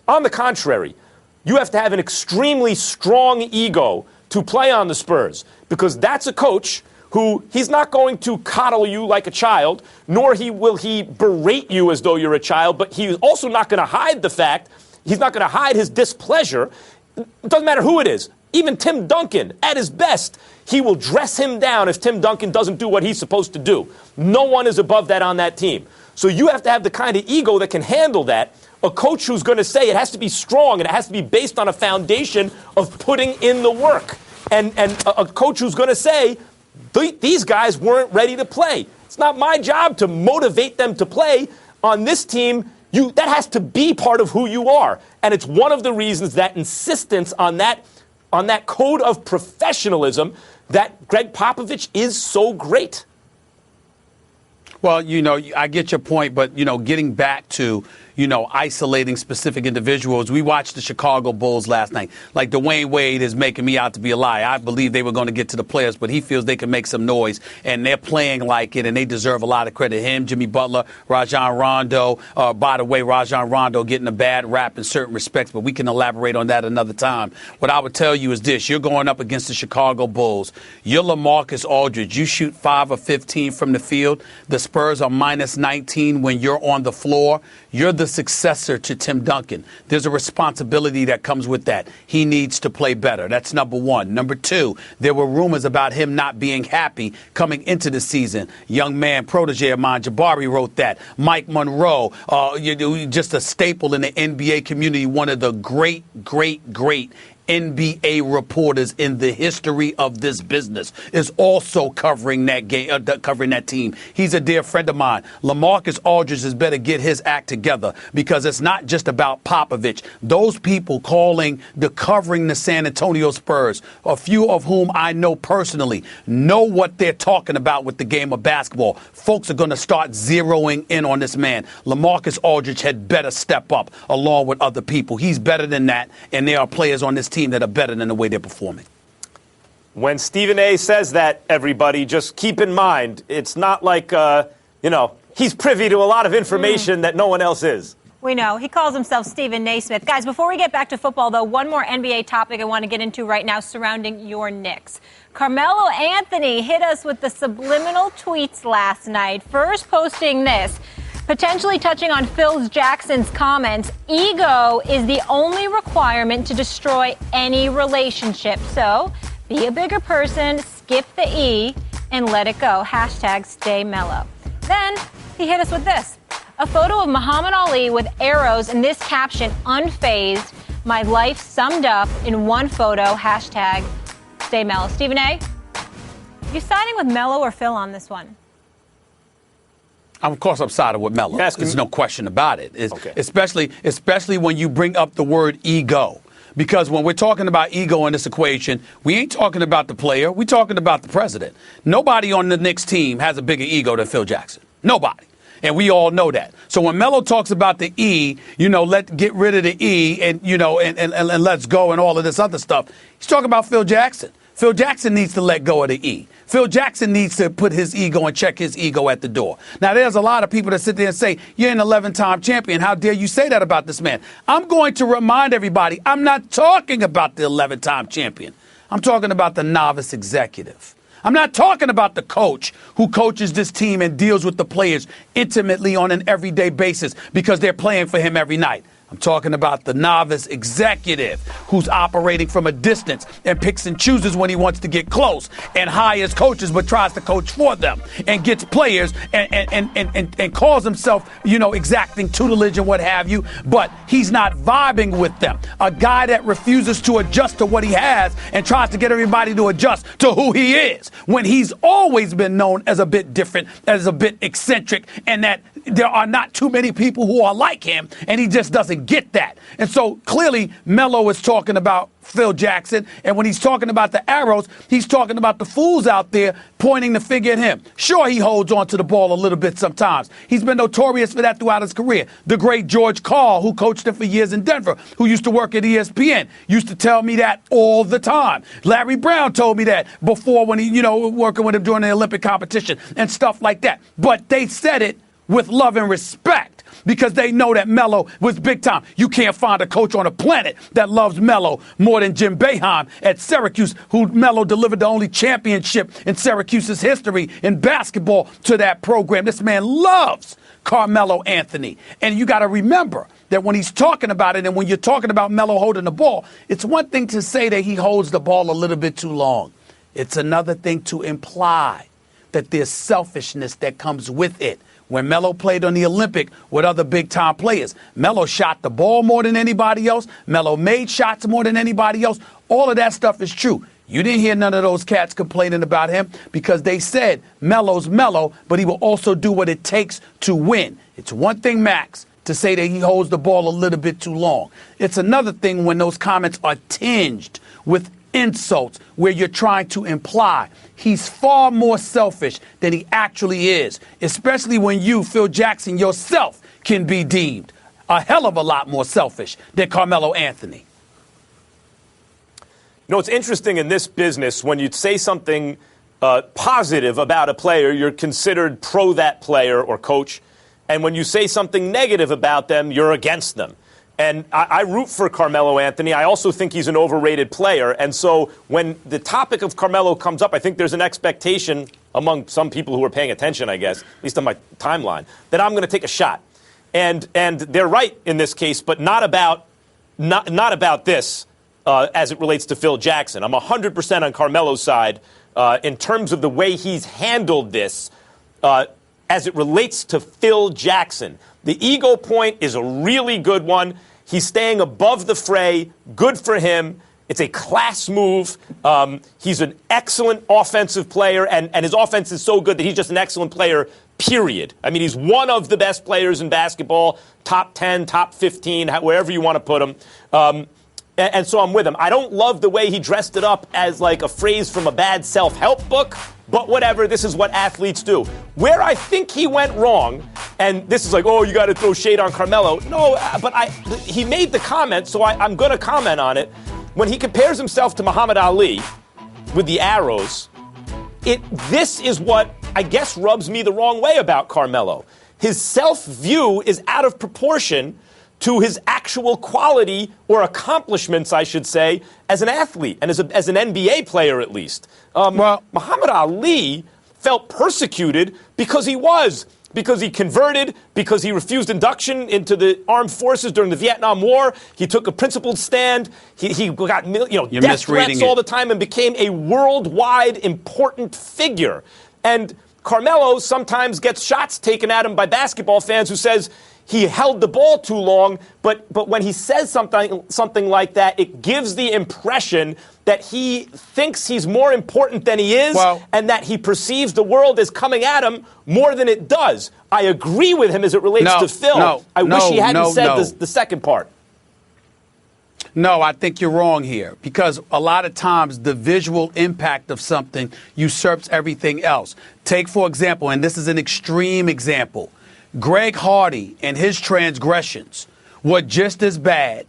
On the contrary, you have to have an extremely strong ego to play on the Spurs, because that's a coach who he's not going to coddle you like a child, nor will he berate you as though you're a child, but he's also not going to hide the fact, he's not going to hide his displeasure. It doesn't matter who it is. Even Tim Duncan, at his best, he will dress him down if Tim Duncan doesn't do what he's supposed to do. No one is above that on that team. So you have to have the kind of ego that can handle that. A coach who's going to say it has to be strong and it has to be based on a foundation of putting in the work. And a coach who's going to say, these guys weren't ready to play. It's not my job to motivate them to play. On this team, that has to be part of who you are. And it's one of the reasons that insistence on that code of professionalism that Greg Popovich is so great. Well, I get your point, but, getting back to, isolating specific individuals. We watched the Chicago Bulls last night. Like, Dwayne Wade is making me out to be a liar. I believe they were going to get to the playoffs, but he feels they can make some noise, and they're playing like it, and they deserve a lot of credit. Him, Jimmy Butler, Rajon Rondo. By the way, Rajon Rondo getting a bad rap in certain respects, but we can elaborate on that another time. What I would tell you is this. You're going up against the Chicago Bulls. You're LaMarcus Aldridge. You shoot 5 of 15 from the field. The Spurs are minus 19 when you're on the floor. You're the successor to Tim Duncan. There's a responsibility that comes with that. He needs to play better. That's number one. Number two, there were rumors about him not being happy coming into the season. Young man, protege of mine, Jabari, wrote that. Mike Monroe, just a staple in the NBA community, one of the great NBA reporters in the history of this business is also covering that game, covering that team. He's a dear friend of mine. LaMarcus Aldridge has better get his act together, because it's not just about Popovich. Those people covering the San Antonio Spurs, a few of whom I know personally, know what they're talking about with the game of basketball. Folks are going to start zeroing in on this man. LaMarcus Aldridge had better step up along with other people. He's better than that, and there are players on this team that are better than the way they're performing. When Stephen A. says that, everybody, just keep in mind, it's not like, he's privy to a lot of information that no one else is. We know. He calls himself Stephen Naismith. Guys, before we get back to football, though, one more NBA topic I want to get into right now surrounding your Knicks. Carmelo Anthony hit us with the subliminal tweets last night, first posting this, potentially touching on Phil Jackson's comments. Ego is the only requirement to destroy any relationship. So be a bigger person, skip the E, and let it go. Hashtag stay mellow. Then he hit us with this. A photo of Muhammad Ali with arrows and this caption, unfazed, my life summed up in one photo, hashtag stay mellow. Stephen A., you siding with Melo or Phil on this one? Of course, I'm siding with Melo. There's no question about it. Okay. Especially when you bring up the word ego. Because when we're talking about ego in this equation, we ain't talking about the player. We're talking about the president. Nobody on the Knicks team has a bigger ego than Phil Jackson. Nobody. And we all know that. So when Melo talks about the E, let's get rid of the E and let's go and all of this other stuff, he's talking about Phil Jackson. Phil Jackson needs to let go of the E. Phil Jackson needs to put his ego and check his ego at the door. Now, there's a lot of people that sit there and say, you're an 11-time champion. How dare you say that about this man? I'm going to remind everybody, I'm not talking about the 11-time champion. I'm talking about the novice executive. I'm not talking about the coach who coaches this team and deals with the players intimately on an everyday basis because they're playing for him every night. I'm talking about the novice executive who's operating from a distance and picks and chooses when he wants to get close and hires coaches but tries to coach for them and gets players and calls himself, exacting tutelage and what have you, but he's not vibing with them. A guy that refuses to adjust to what he has and tries to get everybody to adjust to who he is when he's always been known as a bit different, as a bit eccentric, and that there are not too many people who are like him, and he just doesn't get that. And so clearly Melo is talking about Phil Jackson, and when he's talking about the arrows, he's talking about the fools out there pointing the finger at him. Sure, he holds on to the ball a little bit sometimes. He's been notorious for that throughout his career. The great George Karl, who coached him for years in Denver, who used to work at ESPN, used to tell me that all the time. Larry Brown told me that before when he, working with him during the Olympic competition and stuff like that. But they said it with love and respect because they know that Melo was big time. You can't find a coach on the planet that loves Melo more than Jim Boeheim at Syracuse, who Melo delivered the only championship in Syracuse's history in basketball to that program. This man loves Carmelo Anthony. And you got to remember that when he's talking about it and when you're talking about Melo holding the ball, it's one thing to say that he holds the ball a little bit too long. It's another thing to imply that there's selfishness that comes with it. When Melo played on the Olympic with other big-time players, Melo shot the ball more than anybody else. Melo made shots more than anybody else. All of that stuff is true. You didn't hear none of those cats complaining about him because they said Melo's Melo, but he will also do what it takes to win. It's one thing, Max, to say that he holds the ball a little bit too long. It's another thing when those comments are tinged with insults where you're trying to imply he's far more selfish than he actually is, especially when you, Phil Jackson, yourself can be deemed a hell of a lot more selfish than Carmelo Anthony. It's interesting in this business when you say something positive about a player, you're considered pro that player or coach. And when you say something negative about them, you're against them. And I root for Carmelo Anthony. I also think he's an overrated player. And so when the topic of Carmelo comes up, I think there's an expectation among some people who are paying attention, I guess, at least on my timeline, that I'm going to take a shot. And they're right in this case, but not about this as it relates to Phil Jackson. I'm 100% on Carmelo's side in terms of the way he's handled this as it relates to Phil Jackson. The ego point is a really good one. He's staying above the fray. Good for him. It's a class move. He's an excellent offensive player, and his offense is so good that he's just an excellent player, period. I mean, he's one of the best players in basketball, top 10, top 15, wherever you want to put him. And so I'm with him. I don't love the way he dressed it up as like a phrase from a bad self-help book, but whatever, this is what athletes do. Where I think he went wrong, and this is like, oh, you got to throw shade on Carmelo. No, but he made the comment, so I'm going to comment on it. When he compares himself to Muhammad Ali with the arrows, this is what I guess rubs me the wrong way about Carmelo. His self-view is out of proportion to his actual quality or accomplishments, I should say, as an athlete and as an NBA player at least. Muhammad Ali felt persecuted because he converted, because he refused induction into the armed forces during the Vietnam War. He took a principled stand. He got death threats all the time and became a worldwide important figure. And Carmelo sometimes gets shots taken at him by basketball fans who says he held the ball too long, but when he says something like that, it gives the impression that he thinks he's more important than he is, and that he perceives the world as coming at him more than it does. I agree with him as it relates to Phil. I wish he hadn't said the second part. No, I think you're wrong here, because a lot of times the visual impact of something usurps everything else. Take, for example, and this is an extreme example, Greg Hardy and his transgressions were just as bad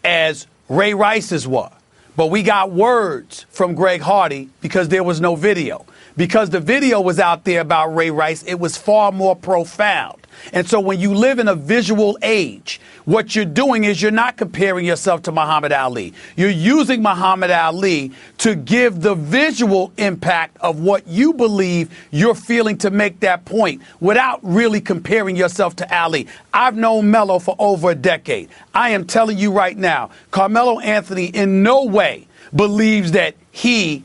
as Ray Rice's were. But we got words from Greg Hardy because there was no video. Because the video was out there about Ray Rice, it was far more profound. And so when you live in a visual age, what you're doing is you're not comparing yourself to Muhammad Ali. You're using Muhammad Ali to give the visual impact of what you believe you're feeling to make that point without really comparing yourself to Ali. I've known Melo for over a decade. I am telling you right now, Carmelo Anthony in no way believes that his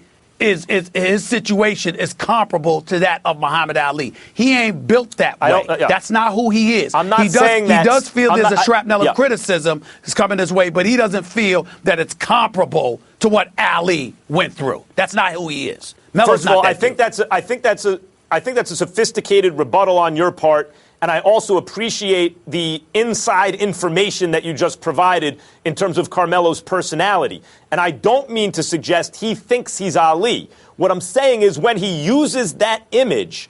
situation is comparable to that of Muhammad Ali. He ain't built that way. That's not who he is. I'm not saying that. He does feel there's a shrapnel of criticism is coming his way, but he doesn't feel that it's comparable to what Ali went through. That's not who he is. First of all, I think that's a sophisticated rebuttal on your part. And I also appreciate the inside information that you just provided in terms of Carmelo's personality. And I don't mean to suggest he thinks he's Ali. What I'm saying is when he uses that image,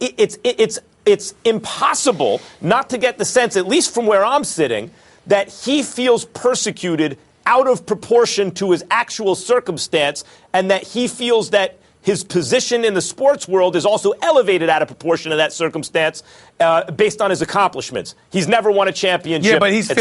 it's impossible not to get the sense, at least from where I'm sitting, that he feels persecuted out of proportion to his actual circumstance, and that he feels that his position in the sports world is also elevated out of proportion to that circumstance based on his accomplishments. He's never won a championship. Yeah, but he's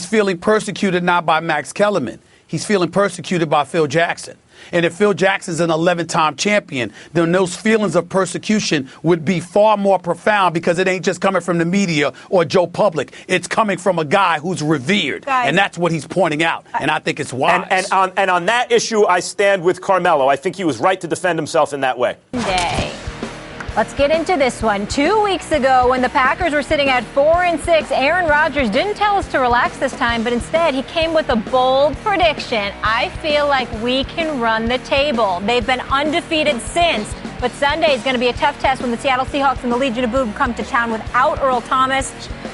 feeling persecuted not by Max Kellerman. He's feeling persecuted by Phil Jackson. And if Phil Jackson's an 11-time champion, then those feelings of persecution would be far more profound, because it ain't just coming from the media or Joe Public. It's coming from a guy who's revered. And that's what he's pointing out. And I think it's wise. And on that issue, I stand with Carmelo. I think he was right to defend himself in that way. Let's get into this one. 2 weeks ago, when the Packers were sitting at 4-6, Aaron Rodgers didn't tell us to relax this time, but instead he came with a bold prediction. I feel like we can run the table. They've been undefeated since, but Sunday is going to be a tough test when the Seattle Seahawks and the Legion of Boom come to town without Earl Thomas.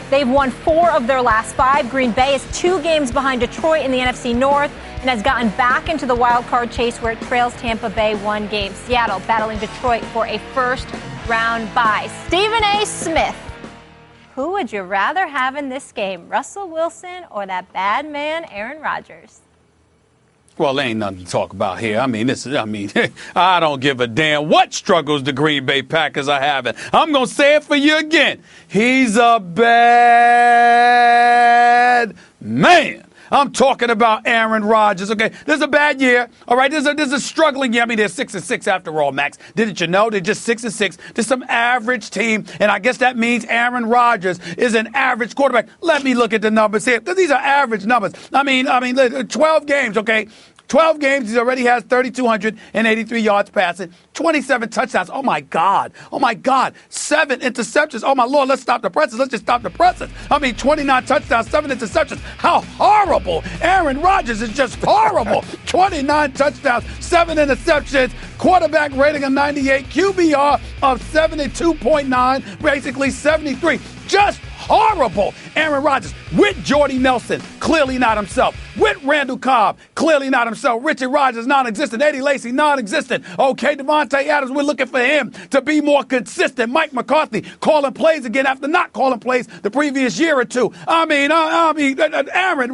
They've won 4 of their last 5. Green Bay is 2 games behind Detroit in the NFC North and has gotten back into the wild card chase where it trails Tampa Bay 1 game. Seattle battling Detroit for a first-round bye. Stephen A. Smith, who would you rather have in this game, Russell Wilson or that bad man Aaron Rodgers? Well, there ain't nothing to talk about here. I don't give a damn what struggles the Green Bay Packers are having. I'm going to say it for you again. He's a bad man. I'm talking about Aaron Rodgers. Okay, this is a bad year. All right, this is a struggling year. I mean, they're 6-6 after all, Max. Didn't you know? They're just 6-6. They're some average team, and I guess that means Aaron Rodgers is an average quarterback. Let me look at the numbers here, because these are average numbers. I mean, 12 games, okay. 12 games, he already has 3,283 yards passing, 27 touchdowns. Oh, my God. 7 interceptions. Oh, my Lord, let's stop the presses. Let's just stop the presses. 29 touchdowns, 7 interceptions. How horrible. Aaron Rodgers is just horrible. 29 touchdowns, 7 interceptions, quarterback rating of 98, QBR of 72.9, basically 73. Just horrible. Aaron Rodgers with Jordy Nelson, clearly not himself. With Randall Cobb, clearly not himself. Richard Rodgers, non-existent. Eddie Lacy, non-existent. Okay, Devontae Adams, we're looking for him to be more consistent. Mike McCarthy calling plays again after not calling plays the previous year or two. Aaron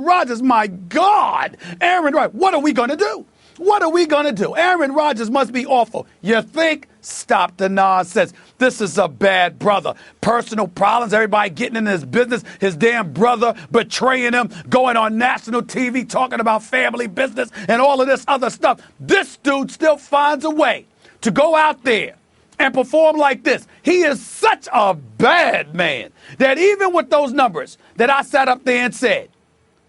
Rodgers, my God. Aaron Rodgers, what are we going to do? What are we going to do? Aaron Rodgers must be awful. You think? Stop the nonsense. This is a bad brother. Personal problems, everybody getting in his business, his damn brother betraying him, going on national TV talking about family business and all of this other stuff. This dude still finds a way to go out there and perform like this. He is such a bad man that even with those numbers that I sat up there and said,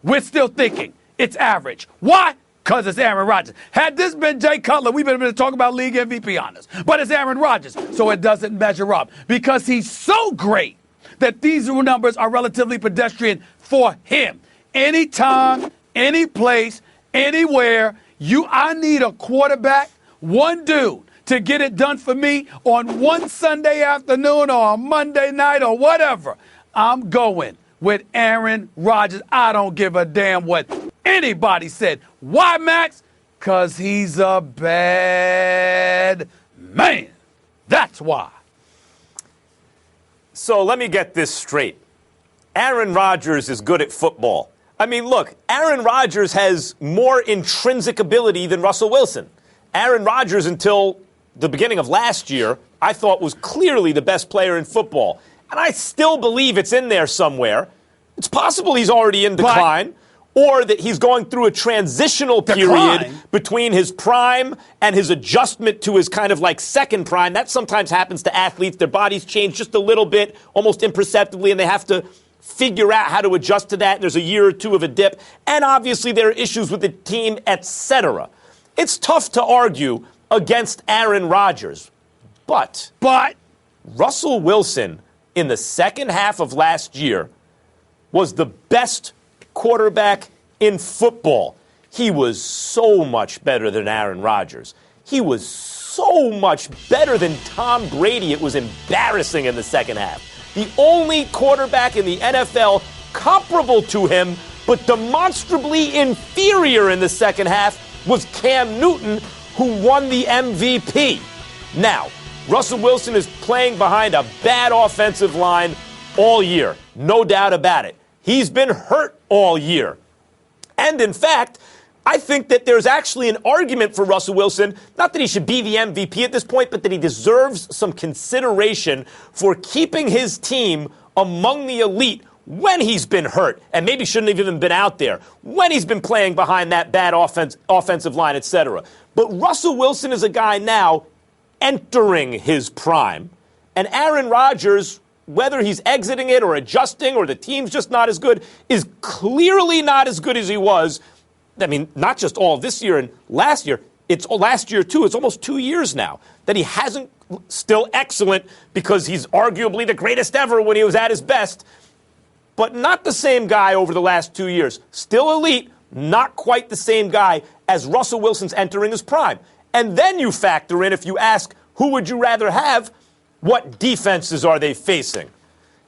we're still thinking it's average. Why? Because it's Aaron Rodgers. Had this been Jay Cutler, we would have been talking about league MVP honors. But it's Aaron Rodgers, so it doesn't measure up. Because he's so great that these numbers are relatively pedestrian for him. Anytime, any place, anywhere, I need a quarterback, one dude, to get it done for me on one Sunday afternoon or a Monday night or whatever. I'm going with Aaron Rodgers. I don't give a damn what anybody said. Why, Max? Because he's a bad man. That's why. So let me get this straight. Aaron Rodgers is good at football. Look, Aaron Rodgers has more intrinsic ability than Russell Wilson. Aaron Rodgers, until the beginning of last year, I thought was clearly the best player in football. And I still believe it's in there somewhere. It's possible he's already in decline, or that he's going through a transitional period between his prime and his adjustment to his kind of like second prime. That sometimes happens to athletes. Their bodies change just a little bit, almost imperceptibly, and they have to figure out how to adjust to that. And there's a year or two of a dip. And obviously there are issues with the team, etc. It's tough to argue against Aaron Rodgers. But Russell Wilson in the second half of last year was the best quarterback in football. He was so much better than Aaron Rodgers. He was so much better than Tom Brady. It was embarrassing in the second half. The only quarterback in the NFL comparable to him, but demonstrably inferior in the second half, was Cam Newton, who won the MVP. Now, Russell Wilson is playing behind a bad offensive line all year. No doubt about it. He's been hurt all year. And in fact, I think that there's actually an argument for Russell Wilson, not that he should be the MVP at this point, but that he deserves some consideration for keeping his team among the elite when he's been hurt, and maybe shouldn't have even been out there, when he's been playing behind that bad offensive line, etc. But Russell Wilson is a guy now entering his prime, and Aaron Rodgers, whether he's exiting it or adjusting or the team's just not as good, is clearly not as good as he was. Not just all this year and last year. It's last year, too. It's almost 2 years now that he hasn't still excellent because he's arguably the greatest ever when he was at his best, but not the same guy over the last 2 years. Still elite, not quite the same guy as Russell Wilson's entering his prime. And then you factor in, if you ask, who would you rather have, what defenses are they facing?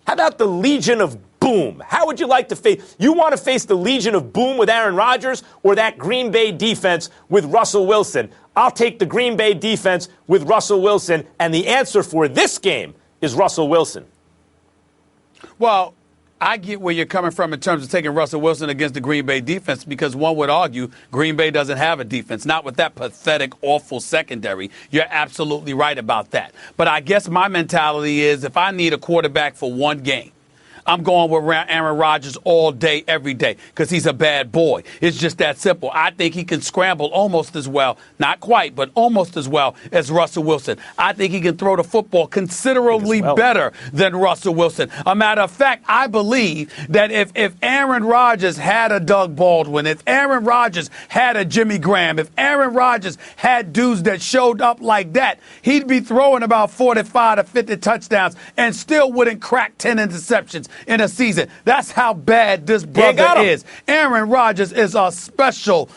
How about the Legion of Boom? How would you like to face? You want to face the Legion of Boom with Aaron Rodgers or that Green Bay defense with Russell Wilson? I'll take the Green Bay defense with Russell Wilson, and the answer for this game is Russell Wilson. Well, I get where you're coming from in terms of taking Russell Wilson against the Green Bay defense, because one would argue Green Bay doesn't have a defense, not with that pathetic, awful secondary. You're absolutely right about that. But I guess my mentality is if I need a quarterback for one game, I'm going with Aaron Rodgers all day, every day, because he's a bad boy. It's just that simple. I think he can scramble almost as well, not quite, but almost as well as Russell Wilson. I think he can throw the football considerably better than Russell Wilson. A matter of fact, I believe that if Aaron Rodgers had a Doug Baldwin, if Aaron Rodgers had a Jimmy Graham, if Aaron Rodgers had dudes that showed up like that, he'd be throwing about 45 to 50 touchdowns and still wouldn't crack 10 interceptions in a season. That's how bad this brother is. Aaron Rodgers is a special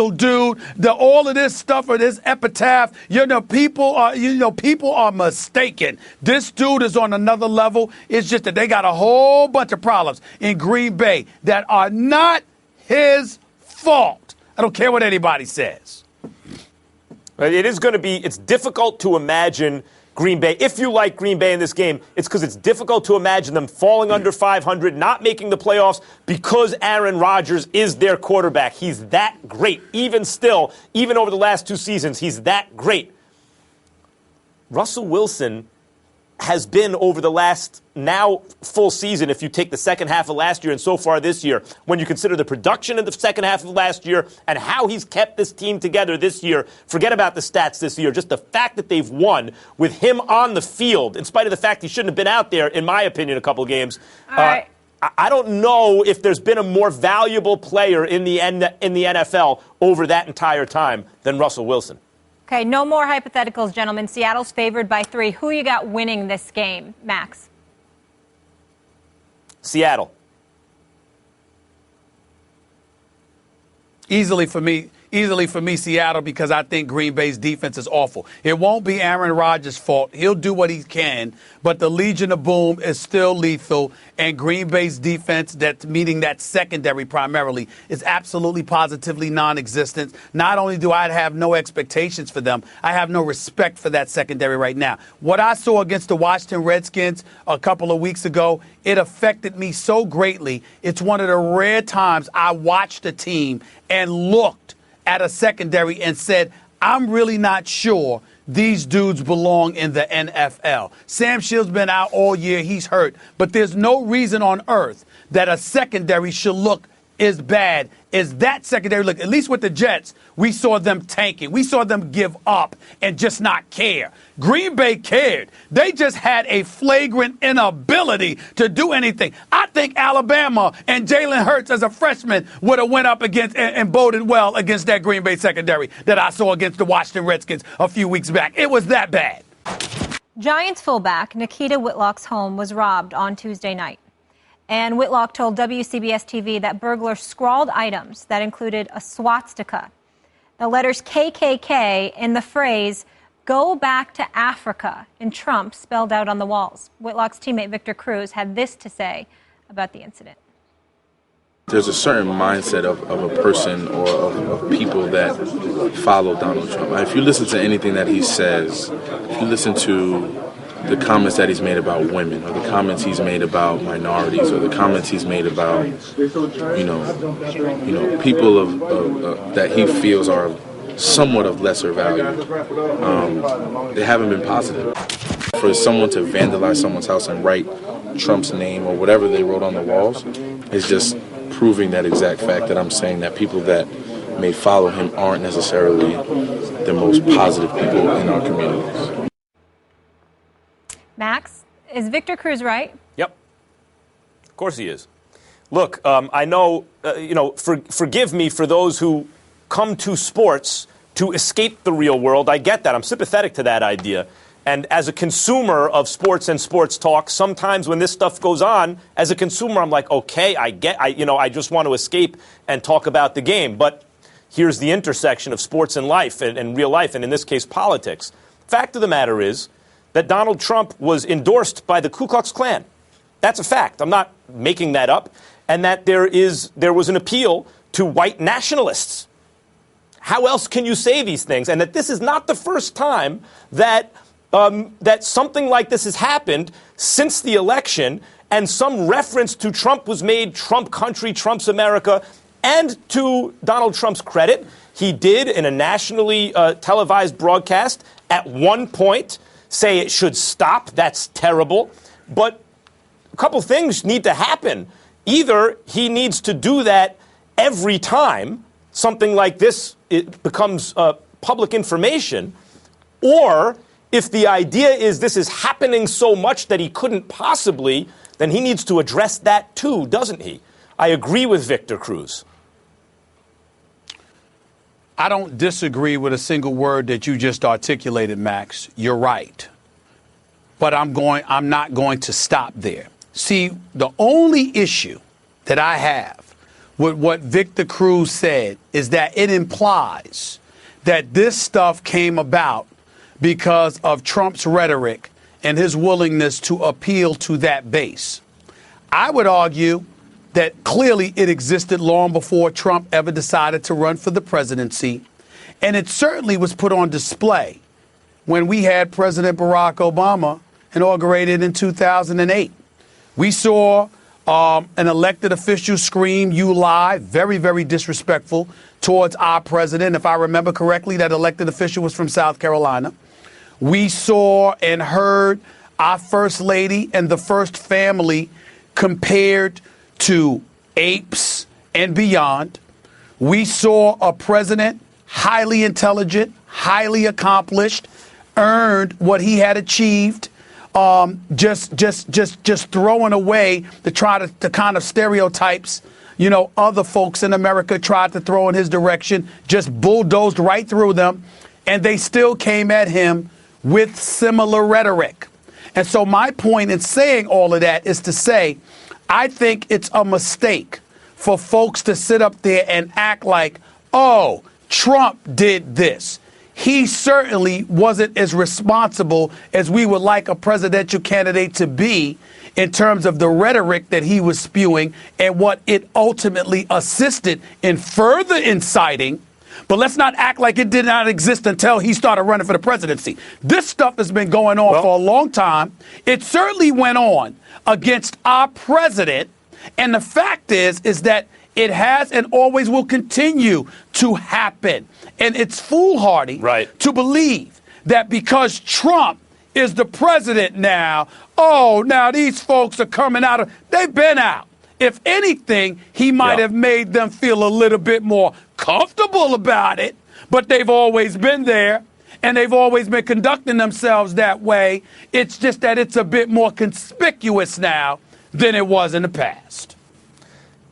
dude. All of this stuff or this epitaph, people are mistaken. This dude is on another level. It's just that they got a whole bunch of problems in Green Bay that are not his fault. I don't care what anybody says. It's difficult to imagine Green Bay. If you like Green Bay in this game, it's because it's difficult to imagine them falling under 500, not making the playoffs because Aaron Rodgers is their quarterback. He's that great. Even over the last 2 seasons, he's that great. Russell Wilson has been over the last now full season, if you take the second half of last year and so far this year, when you consider the production in the second half of last year and how he's kept this team together this year, forget about the stats this year, just the fact that they've won with him on the field, in spite of the fact he shouldn't have been out there, in my opinion, a couple of games. I don't know if there's been a more valuable player in the NFL over that entire time than Russell Wilson. Okay, no more hypotheticals, gentlemen. Seattle's favored by 3. Who you got winning this game, Max? Seattle. Easily for me, Seattle, because I think Green Bay's defense is awful. It won't be Aaron Rodgers' fault. He'll do what he can, but the Legion of Boom is still lethal, and Green Bay's defense, meaning that secondary primarily, is absolutely positively non-existent. Not only do I have no expectations for them, I have no respect for that secondary right now. What I saw against the Washington Redskins a couple of weeks ago, it affected me so greatly. It's one of the rare times I watched a team and looked at a secondary and said, I'm really not sure these dudes belong in the NFL. Sam Shields been out all year. He's hurt. But there's no reason on earth that a secondary should look as bad as that secondary look. At least with the Jets, we saw them tanking. We saw them give up and just not care. Green Bay cared. They just had a flagrant inability to do anything. I think Alabama and Jalen Hurts as a freshman would have went up against and boded well against that Green Bay secondary that I saw against the Washington Redskins a few weeks back. It was that bad. Giants fullback Nikita Whitlock's home was robbed on Tuesday night. And Whitlock told WCBS TV that burglars scrawled items that included a swastika, the letters KKK, and the phrase, "Go back to Africa," in Trump spelled out on the walls. Whitlock's teammate Victor Cruz had this to say about the incident. There's a certain mindset of a person or of people that follow Donald Trump. If you listen to anything that he says, if you listen to the comments that he's made about women, or the comments he's made about minorities, or the comments he's made about, people of that he feels are somewhat of lesser value, they haven't been positive. For someone to vandalize someone's house and write Trump's name or whatever they wrote on the walls is just proving that exact fact that I'm saying, that people that may follow him aren't necessarily the most positive people in our communities. Max, is Victor Cruz right? Yep. Of course he is. Look, I know, forgive me for those who come to sports to escape the real world. I get that. I'm sympathetic to that idea. And as a consumer of sports and sports talk, sometimes when this stuff goes on, as a consumer, I'm like, okay, I just want to escape and talk about the game. But here's the intersection of sports and life and real life, and in this case, politics. Fact of the matter is that Donald Trump was endorsed by the Ku Klux Klan. That's a fact. I'm not making that up. And that there was an appeal to white nationalists. How else can you say these things? And that this is not the first time that something like this has happened since the election, and some reference to Trump was made, Trump country, Trump's America. And to Donald Trump's credit, he did, in a nationally televised broadcast, at one point say it should stop. That's terrible. But couple things need to happen. Either he needs to do that every time something like this it becomes public information, or if the idea is this is happening so much that he couldn't possibly, then he needs to address that too, doesn't he? I agree with Victor Cruz. I don't disagree with a single word that you just articulated, Max. You're right. But I'm not going to stop there. See, the only issue that I have with what Victor Cruz said is that it implies that this stuff came about because of Trump's rhetoric and his willingness to appeal to that base. I would argue that clearly it existed long before Trump ever decided to run for the presidency, and it certainly was put on display when we had President Barack Obama inaugurated in 2008. We saw an elected official scream, "You lie," very, very disrespectful towards our president. If I remember correctly, that elected official was from South Carolina. We saw and heard our first lady and the first family compared to apes and beyond. We saw a president highly intelligent, highly accomplished, earned what he had achieved, just throwing away to try to the kind of stereotypes, other folks in America tried to throw in his direction, just bulldozed right through them, and they still came at him with similar rhetoric. And so my point in saying all of that is to say, I think it's a mistake for folks to sit up there and act like, oh, Trump did this. He certainly wasn't as responsible as we would like a presidential candidate to be in terms of the rhetoric that he was spewing and what it ultimately assisted in further inciting. But let's not act like it did not exist until he started running for the presidency. This stuff has been going on for a long time. It certainly went on against our president. And the fact is that it has and always will continue to happen. And it's foolhardy to believe that because Trump is the president now, now these folks are coming out of, they've been out. If anything, he might have made them feel a little bit more comfortable about it, but they've always been there and they've always been conducting themselves that way. It's just that it's a bit more conspicuous now than it was in the past.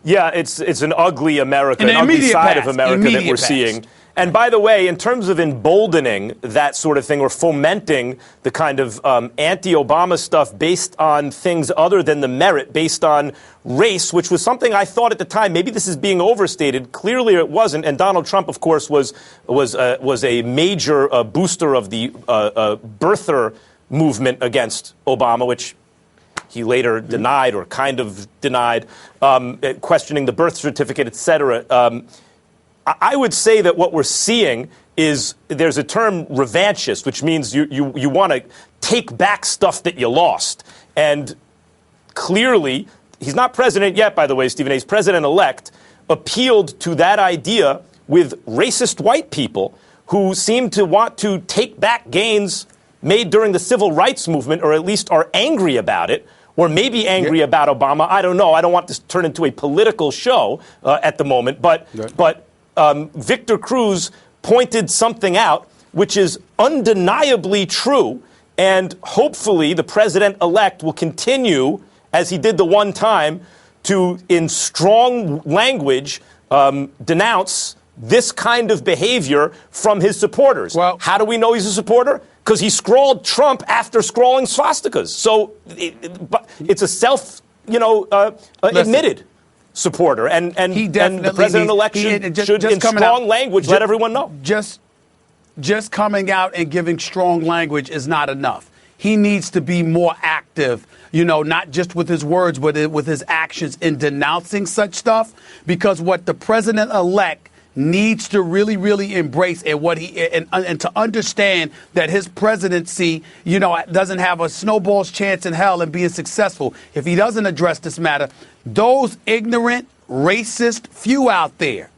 Yeah, it's an ugly America, an ugly side of America that we're seeing. And by the way, in terms of emboldening that sort of thing or fomenting the kind of anti-Obama stuff based on things other than the merit, based on race, which was something I thought at the time, maybe this is being overstated. Clearly it wasn't. And Donald Trump, of course, was a major booster of the birther movement against Obama, which he later denied or kind of denied, questioning the birth certificate, et cetera. I would say that what we're seeing is there's a term revanchist, which means you want to take back stuff that you lost. And clearly, he's not president yet, by the way, Stephen A. He's president-elect, appealed to that idea with racist white people who seem to want to take back gains made during the civil rights movement, or at least are angry about it, or maybe angry about Obama. I don't know. I don't want this to turn into a political show at the moment. But Victor Cruz pointed something out which is undeniably true, and hopefully the president-elect will continue, as he did the one time, to, in strong language, denounce this kind of behavior from his supporters. Well, how do we know he's a supporter? Because he scrawled Trump after scrawling swastikas. So it's a admitted supporter, and the president-elect should in strong language let everyone know. Just coming out and giving strong language is not enough. He needs to be more active, not just with his words, but with his actions in denouncing such stuff, because what the president-elect needs to really, really embrace and to understand that his presidency, doesn't have a snowball's chance in hell in being successful if he doesn't address this matter. Those ignorant, racist few out there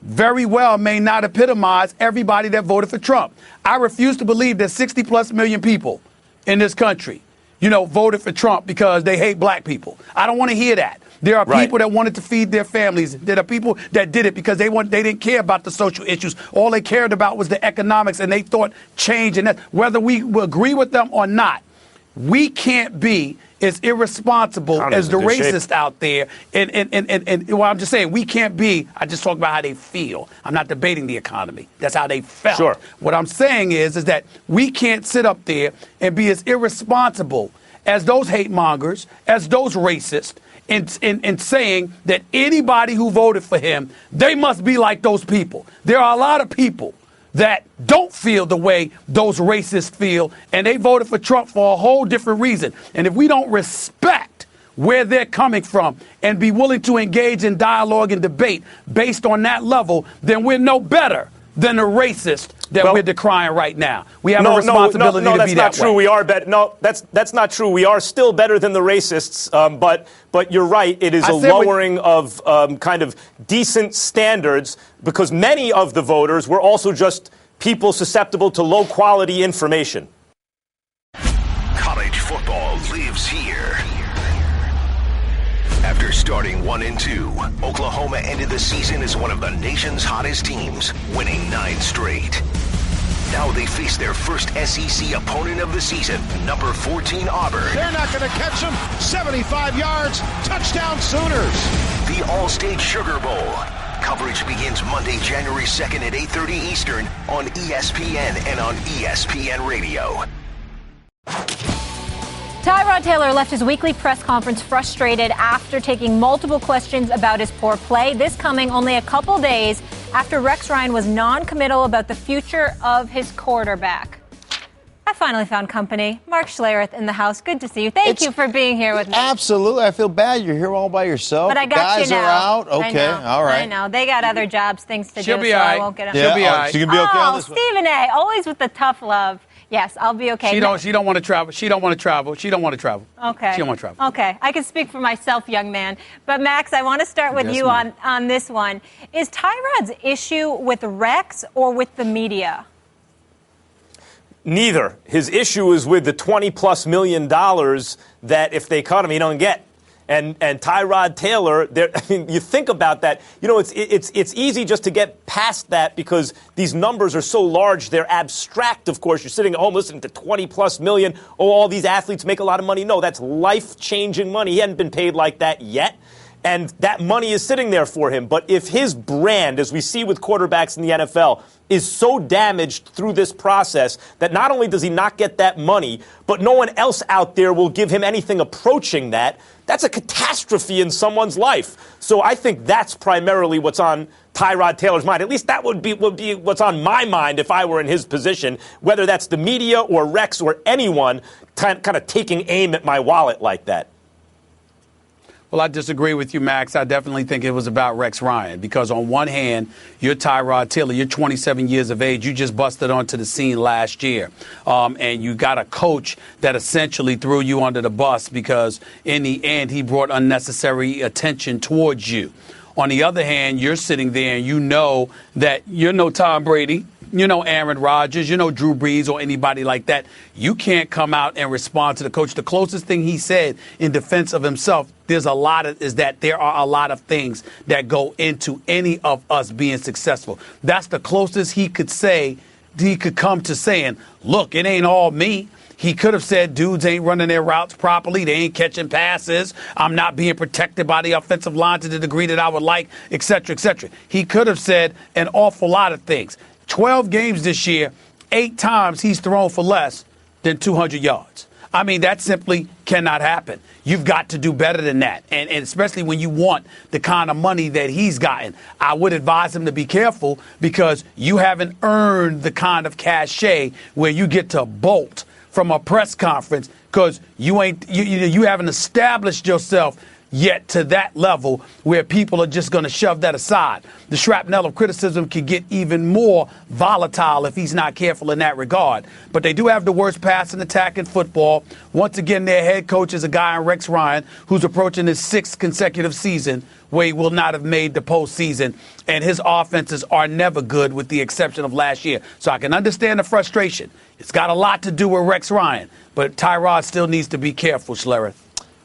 very well may not epitomize everybody that voted for Trump. I refuse to believe that 60+ million people in this country, voted for Trump because they hate black people. I don't want to hear that. There are people that wanted to feed their families. There are people that did it because they didn't care about the social issues. All they cared about was the economics, and they thought change. And that, whether we agree with them or not, we can't be as irresponsible as the racist out there. And well, I'm just saying, we can't be. I just talk about how they feel. I'm not debating the economy. That's how they felt. Sure. What I'm saying is that we can't sit up there and be as irresponsible as those hate mongers, as those racists, in saying that anybody who voted for him, they must be like those people. There are a lot of people that don't feel the way those racists feel, and they voted for Trump for a whole different reason. And if we don't respect where they're coming from and be willing to engage in dialogue and debate based on that level, then we're no better than the racist that we're decrying right now. We have a responsibility to be that way. No, that's not true. We are better. No, that's not true. We are still better than the racists, but you're right. It is a lowering of kind of decent standards because many of the voters were also just people susceptible to low-quality information. College football lives here. After starting 1-2, Oklahoma ended the season as one of the nation's hottest teams, winning 9 straight. Now they face their first SEC opponent of the season, number 14 Auburn. They're not going to catch them. 75 yards, touchdown Sooners. The All-State Sugar Bowl. Coverage begins Monday, January 2nd at 8:30 Eastern on ESPN and on ESPN Radio. Tyrod Taylor left his weekly press conference frustrated after taking multiple questions about his poor play. This coming only a couple days after Rex Ryan was non-committal about the future of his quarterback. I finally found company. Mark Schlereth in the house. Good to see you. Thank you for being here with me. Absolutely. I feel bad you're here all by yourself. But I got Guys you now. are out. Okay. All right. I know. They got other jobs, things to She'll do, be so all I right. won't get them. She'll be all right. She can be okay on this one. Stephen A., always with the tough love. Yes, I'll be okay. She don't want to travel. She don't want to travel. She don't want to travel. Okay. She don't want to travel. Okay. I can speak for myself, young man. But, Max, I want to start with you on this one. Is Tyrod's issue with Rex or with the media? Neither. His issue is with the $20+ million that if they cut him, he don't get. And Tyrod Taylor, I mean, you think about that. You know, it's easy just to get past that because these numbers are so large. They're abstract, of course. You're sitting at home listening to $20+ million. Oh, all these athletes make a lot of money. No, that's life-changing money. He hadn't been paid like that yet. And that money is sitting there for him. But if his brand, as we see with quarterbacks in the NFL, is so damaged through this process that not only does he not get that money, but no one else out there will give him anything approaching that, that's a catastrophe in someone's life. So I think that's primarily what's on Tyrod Taylor's mind. At least that would be what's on my mind if I were in his position, whether that's the media or Rex or anyone kind of taking aim at my wallet like that. Well, I disagree with you, Max. I definitely think it was about Rex Ryan because on one hand, you're Tyrod Taylor. You're 27 years of age. You just busted onto the scene last year. And you got a coach that essentially threw you under the bus because in the end, he brought unnecessary attention towards you. On the other hand, you're sitting there and you know that you're no Tom Brady. You know Aaron Rodgers, you know Drew Brees or anybody like that. You can't come out and respond to the coach. The closest thing he said in defense of himself, there are a lot of things that go into any of us being successful. That's the closest he could come to saying, look, it ain't all me. He could have said dudes ain't running their routes properly. They ain't catching passes. I'm not being protected by the offensive line to the degree that I would like, et cetera, et cetera. He could have said an awful lot of things. 12 games this year, 8 times he's thrown for less than 200 yards. I mean, that simply cannot happen. You've got to do better than that. And especially when you want the kind of money that he's gotten. I would advise him to be careful because you haven't earned the kind of cachet where you get to bolt from a press conference because you haven't established yourself yet to that level where people are just going to shove that aside. The shrapnel of criticism can get even more volatile if he's not careful in that regard. But they do have the worst passing attack in football. Once again, their head coach is a guy in Rex Ryan who's approaching his 6th consecutive season where he will not have made the postseason. And his offenses are never good with the exception of last year. So I can understand the frustration. It's got a lot to do with Rex Ryan. But Tyrod still needs to be careful, Schlereth.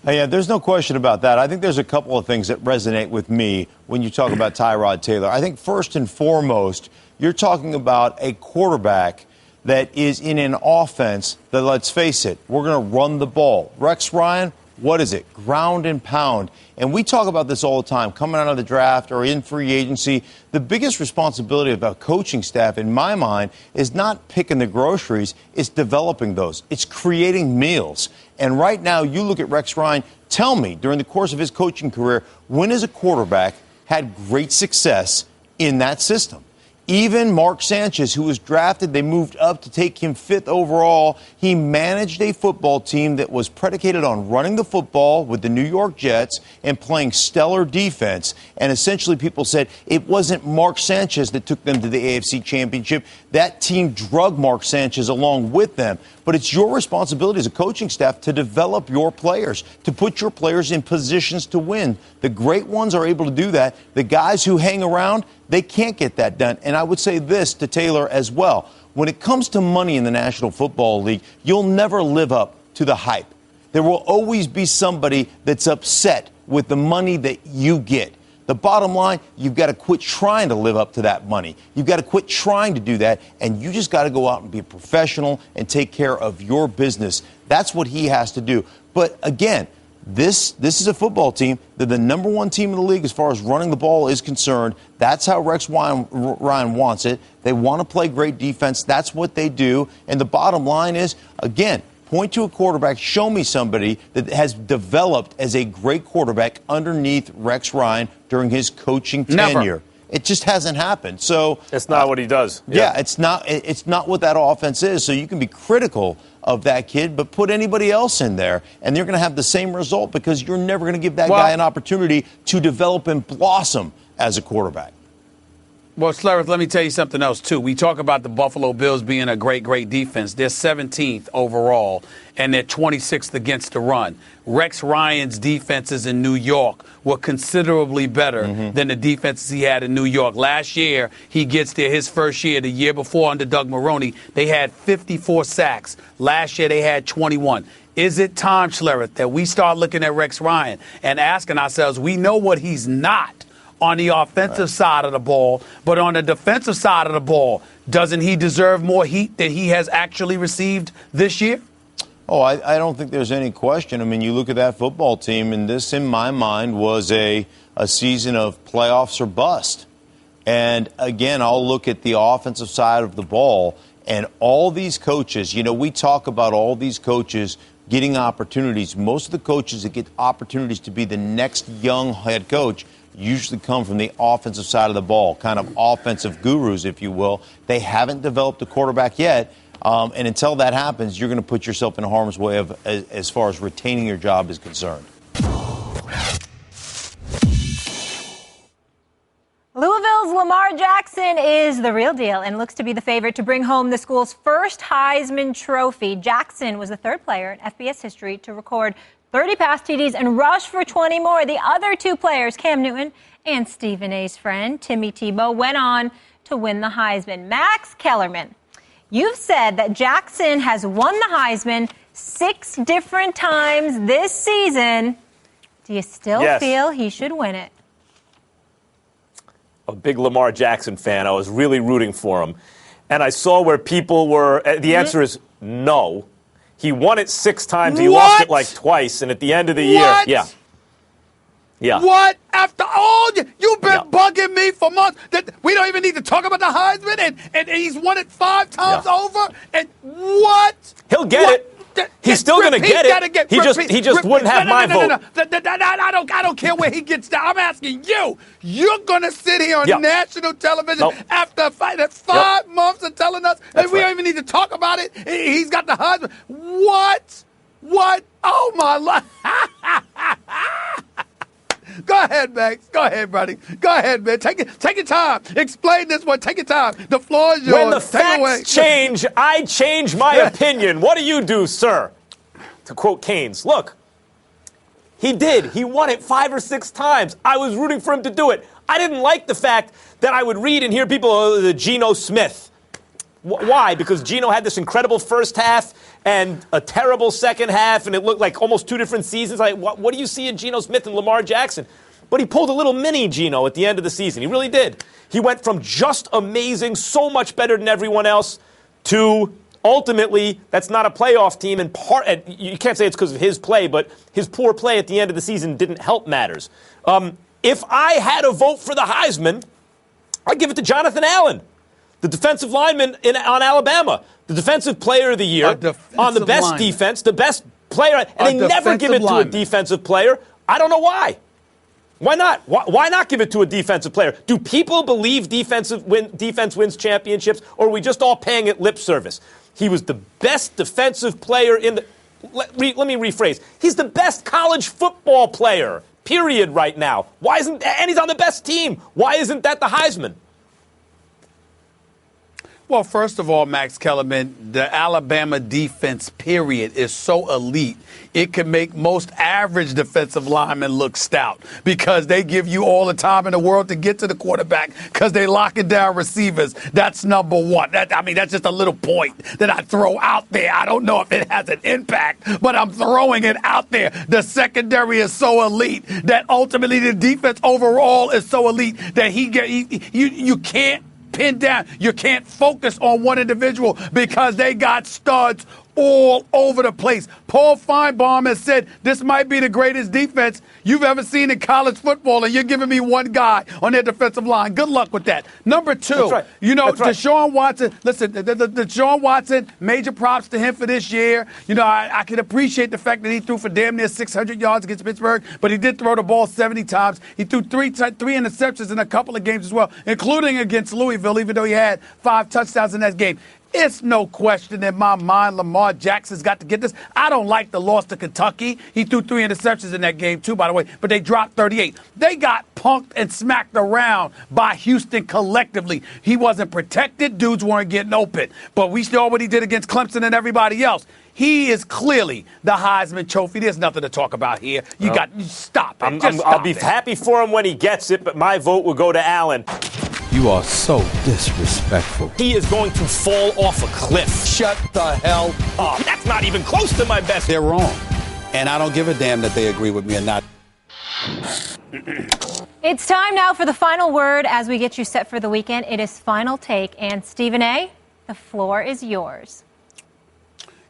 Yeah, there's no question about that. I think there's a couple of things that resonate with me when you talk about Tyrod Taylor. I think first and foremost, you're talking about a quarterback that is in an offense that, let's face it, we're going to run the ball. Rex Ryan, what is it? Ground and pound. And we talk about this all the time, coming out of the draft or in free agency. The biggest responsibility of a coaching staff, in my mind, is not picking the groceries. It's developing those. It's creating meals. And right now, you look at Rex Ryan. Tell me, during the course of his coaching career, when has a quarterback had great success in that system? Even Mark Sanchez, who was drafted, they moved up to take him 5th overall. He managed a football team that was predicated on running the football with the New York Jets and playing stellar defense. And essentially people said it wasn't Mark Sanchez that took them to the AFC Championship. That team drug Mark Sanchez along with them. But it's your responsibility as a coaching staff to develop your players, to put your players in positions to win. The great ones are able to do that. The guys who hang around, they can't get that done. And I would say this to Taylor as well. When it comes to money in the National Football League, you'll never live up to the hype. There will always be somebody that's upset with the money that you get. The bottom line, you've got to quit trying to live up to that money. You've got to quit trying to do that, and you just got to go out and be a professional and take care of your business. That's what he has to do. But again, this is a football team. They're the number 1 team in the league as far as running the ball is concerned. That's how Rex Ryan wants it. They want to play great defense. That's what they do. And the bottom line is, again, point to a quarterback, show me somebody that has developed as a great quarterback underneath Rex Ryan during his coaching tenure. Never. It just hasn't happened. So that's not what he does. Yeah, it's not what that offense is. So you can be critical of that kid, but put anybody else in there, and they're going to have the same result because you're never going to give that guy an opportunity to develop and blossom as a quarterback. Well, Schlereth, let me tell you something else, too. We talk about the Buffalo Bills being a great, great defense. They're 17th overall, and they're 26th against the run. Rex Ryan's defenses in New York were considerably better than the defenses he had in New York. Last year, he gets there his first year. The year before under Doug Marrone, they had 54 sacks. Last year, they had 21. Is it time, Schlereth, that we start looking at Rex Ryan and asking ourselves, we know what he's not on the offensive side of the ball, but on the defensive side of the ball, doesn't he deserve more heat than he has actually received this year? Oh, I don't think there's any question. I mean, you look at that football team, and this, in my mind, was a season of playoffs or bust. And, again, I'll look at the offensive side of the ball, and all these coaches, you know, we talk about all these coaches getting opportunities. Most of the coaches that get opportunities to be the next young head coach usually come from the offensive side of the ball, kind of offensive gurus, if you will. They haven't developed a quarterback yet, and until that happens, you're going to put yourself in harm's way as far as retaining your job is concerned. Louisville's Lamar Jackson is the real deal and looks to be the favorite to bring home the school's first Heisman Trophy. Jackson was the 3rd player in FBS history to record 30 pass TDs and rush for 20 more. The other 2 players, Cam Newton and Stephen A's friend, Timmy Tebow, went on to win the Heisman. Max Kellerman, you've said that Jackson has won the Heisman 6 different times this season. Do you still feel he should win it? A big Lamar Jackson fan. I was really rooting for him. And I saw where people were, the answer is no. He won it 6 times. He lost it like twice. And at the end of the year, yeah. What? After all, you've been bugging me for months that we don't even need to talk about the Heisman, and he's won it 5 times over. And what? He'll get it. He's still going to get it. He just wouldn't have my vote. I don't care where he gets down. I'm asking you. You're going to sit here on national television after a fight at 5 months of telling us that we don't even need to talk about it. He's got the Heisman. What? Oh, my life. Go ahead, Max. Go ahead, buddy. Go ahead, man. Take your time. Explain this one. Take your time. The floor is yours. When the facts change, I change my opinion. What do you do, sir? To quote Keynes, look, he did. He won it 5 or 6 times. I was rooting for him to do it. I didn't like the fact that I would read and hear people, the Geno Smith. Why? Because Geno had this incredible first half and a terrible second half, and it looked like almost 2 different seasons. Like, what do you see in Geno Smith and Lamar Jackson? But he pulled a little mini Geno at the end of the season. He really did. He went from just amazing, so much better than everyone else, to ultimately, that's not a playoff team. And you can't say it's because of his play, but his poor play at the end of the season didn't help matters. If I had a vote for the Heisman, I'd give it to Jonathan Allen, the defensive lineman on Alabama, the defensive player of the year on the best defense, the best player. And they never give it to a defensive player. I don't know why. Why not? Why not give it to a defensive player? Do people believe defense wins championships, or are we just all paying it lip service? He was the best defensive player in the – let me rephrase. He's the best college football player, period, right now. And he's on the best team. Why isn't that the Heisman? Well, first of all, Max Kellerman, the Alabama defense, period, is so elite. It can make most average defensive linemen look stout because they give you all the time in the world to get to the quarterback because they locking down receivers. That's number one. That's just a little point that I throw out there. I don't know if it has an impact, but I'm throwing it out there. The secondary is so elite that ultimately the defense overall is so elite that you can't pin down. You can't focus on one individual because they got studs all over the place. Paul Feinbaum has said this might be the greatest defense you've ever seen in college football, and you're giving me one guy on their defensive line. Good luck with that. Number 2, Deshaun Watson, listen, Deshaun Watson, major props to him for this year. I can appreciate the fact that he threw for damn near 600 yards against Pittsburgh, but he did throw the ball 70 times. He threw three interceptions in a couple of games as well, including against Louisville, even though he had 5 touchdowns in that game. It's no question in my mind Lamar Jackson's got to get this. I don't like the loss to Kentucky. He threw 3 interceptions in that game, too, by the way, but they dropped 38. They got punked and smacked around by Houston collectively. He wasn't protected. Dudes weren't getting open. But we saw what he did against Clemson and everybody else. He is clearly the Heisman Trophy. There's nothing to talk about here. You stop it. I'll be happy for him when he gets it, but my vote will go to Allen. You are so disrespectful. He is going to fall off a cliff. Shut the hell up. That's not even close to my best. They're wrong. And I don't give a damn that they agree with me or not. It's time now for the final word as we get you set for the weekend. It is Final Take. And Stephen A., the floor is yours.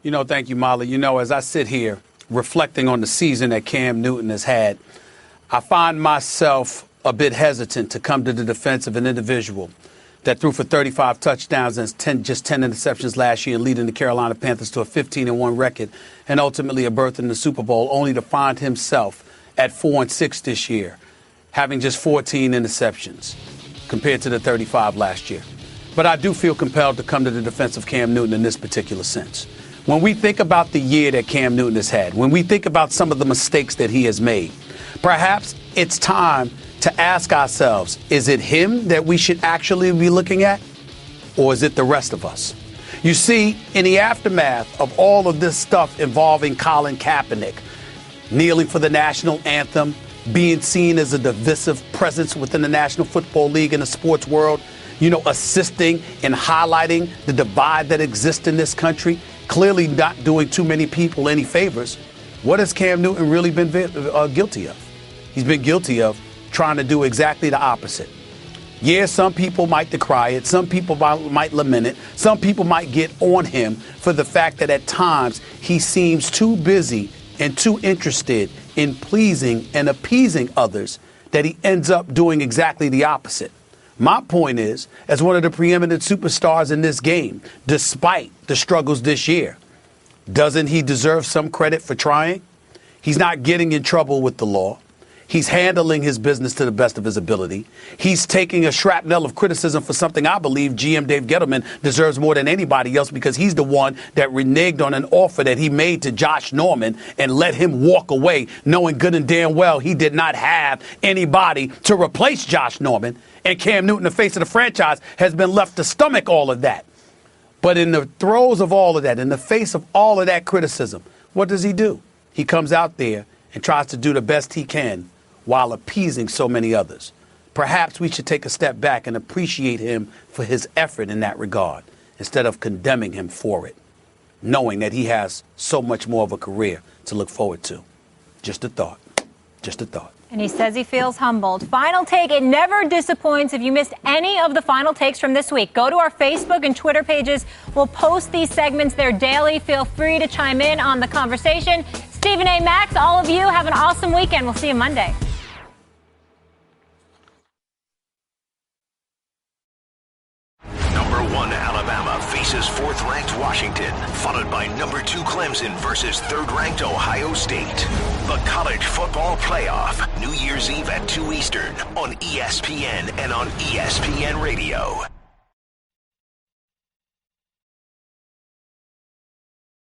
Thank you, Molly. As I sit here reflecting on the season that Cam Newton has had, I find myself a bit hesitant to come to the defense of an individual that threw for 35 touchdowns and just 10 interceptions last year, leading the Carolina Panthers to a 15-1 record and ultimately a berth in the Super Bowl, only to find himself at 4-6 this year, having just 14 interceptions compared to the 35 last year. But I do feel compelled to come to the defense of Cam Newton in this particular sense. When we think about the year that Cam Newton has had, when we think about some of the mistakes that he has made, perhaps it's time to ask ourselves, is it him that we should actually be looking at, or is it the rest of us? You see, in the aftermath of all of this stuff involving Colin Kaepernick, kneeling for the national anthem, being seen as a divisive presence within the National Football League and the sports world, assisting and highlighting the divide that exists in this country, clearly not doing too many people any favors, what has Cam Newton really been guilty of? He's been guilty of trying to do exactly the opposite. Yeah, some people might decry it. Some people might lament it. Some people might get on him for the fact that at times he seems too busy and too interested in pleasing and appeasing others that he ends up doing exactly the opposite. My point is, as one of the preeminent superstars in this game, despite the struggles this year, doesn't he deserve some credit for trying? He's not getting in trouble with the law. He's handling his business to the best of his ability. He's taking a shrapnel of criticism for something I believe GM Dave Gettleman deserves more than anybody else, because he's the one that reneged on an offer that he made to Josh Norman and let him walk away, knowing good and damn well he did not have anybody to replace Josh Norman. And Cam Newton, the face of the franchise, has been left to stomach all of that. But in the throes of all of that, in the face of all of that criticism, what does he do? He comes out there and tries to do the best he can while appeasing so many others. Perhaps we should take a step back and appreciate him for his effort in that regard, instead of condemning him for it, knowing that he has so much more of a career to look forward to. Just a thought. Just a thought. And he says he feels humbled. Final Take, it never disappoints. If you missed any of the Final Takes from this week, go to our Facebook and Twitter pages. We'll post these segments there daily. Feel free to chime in on the conversation. Stephen A. Max, all of you, have an awesome weekend. We'll see you Monday. Number 1 Alabama faces 4th-ranked Washington, followed by number 2 Clemson versus 3rd-ranked Ohio State. The College Football Playoff, New Year's Eve at 2 Eastern on ESPN and on ESPN Radio.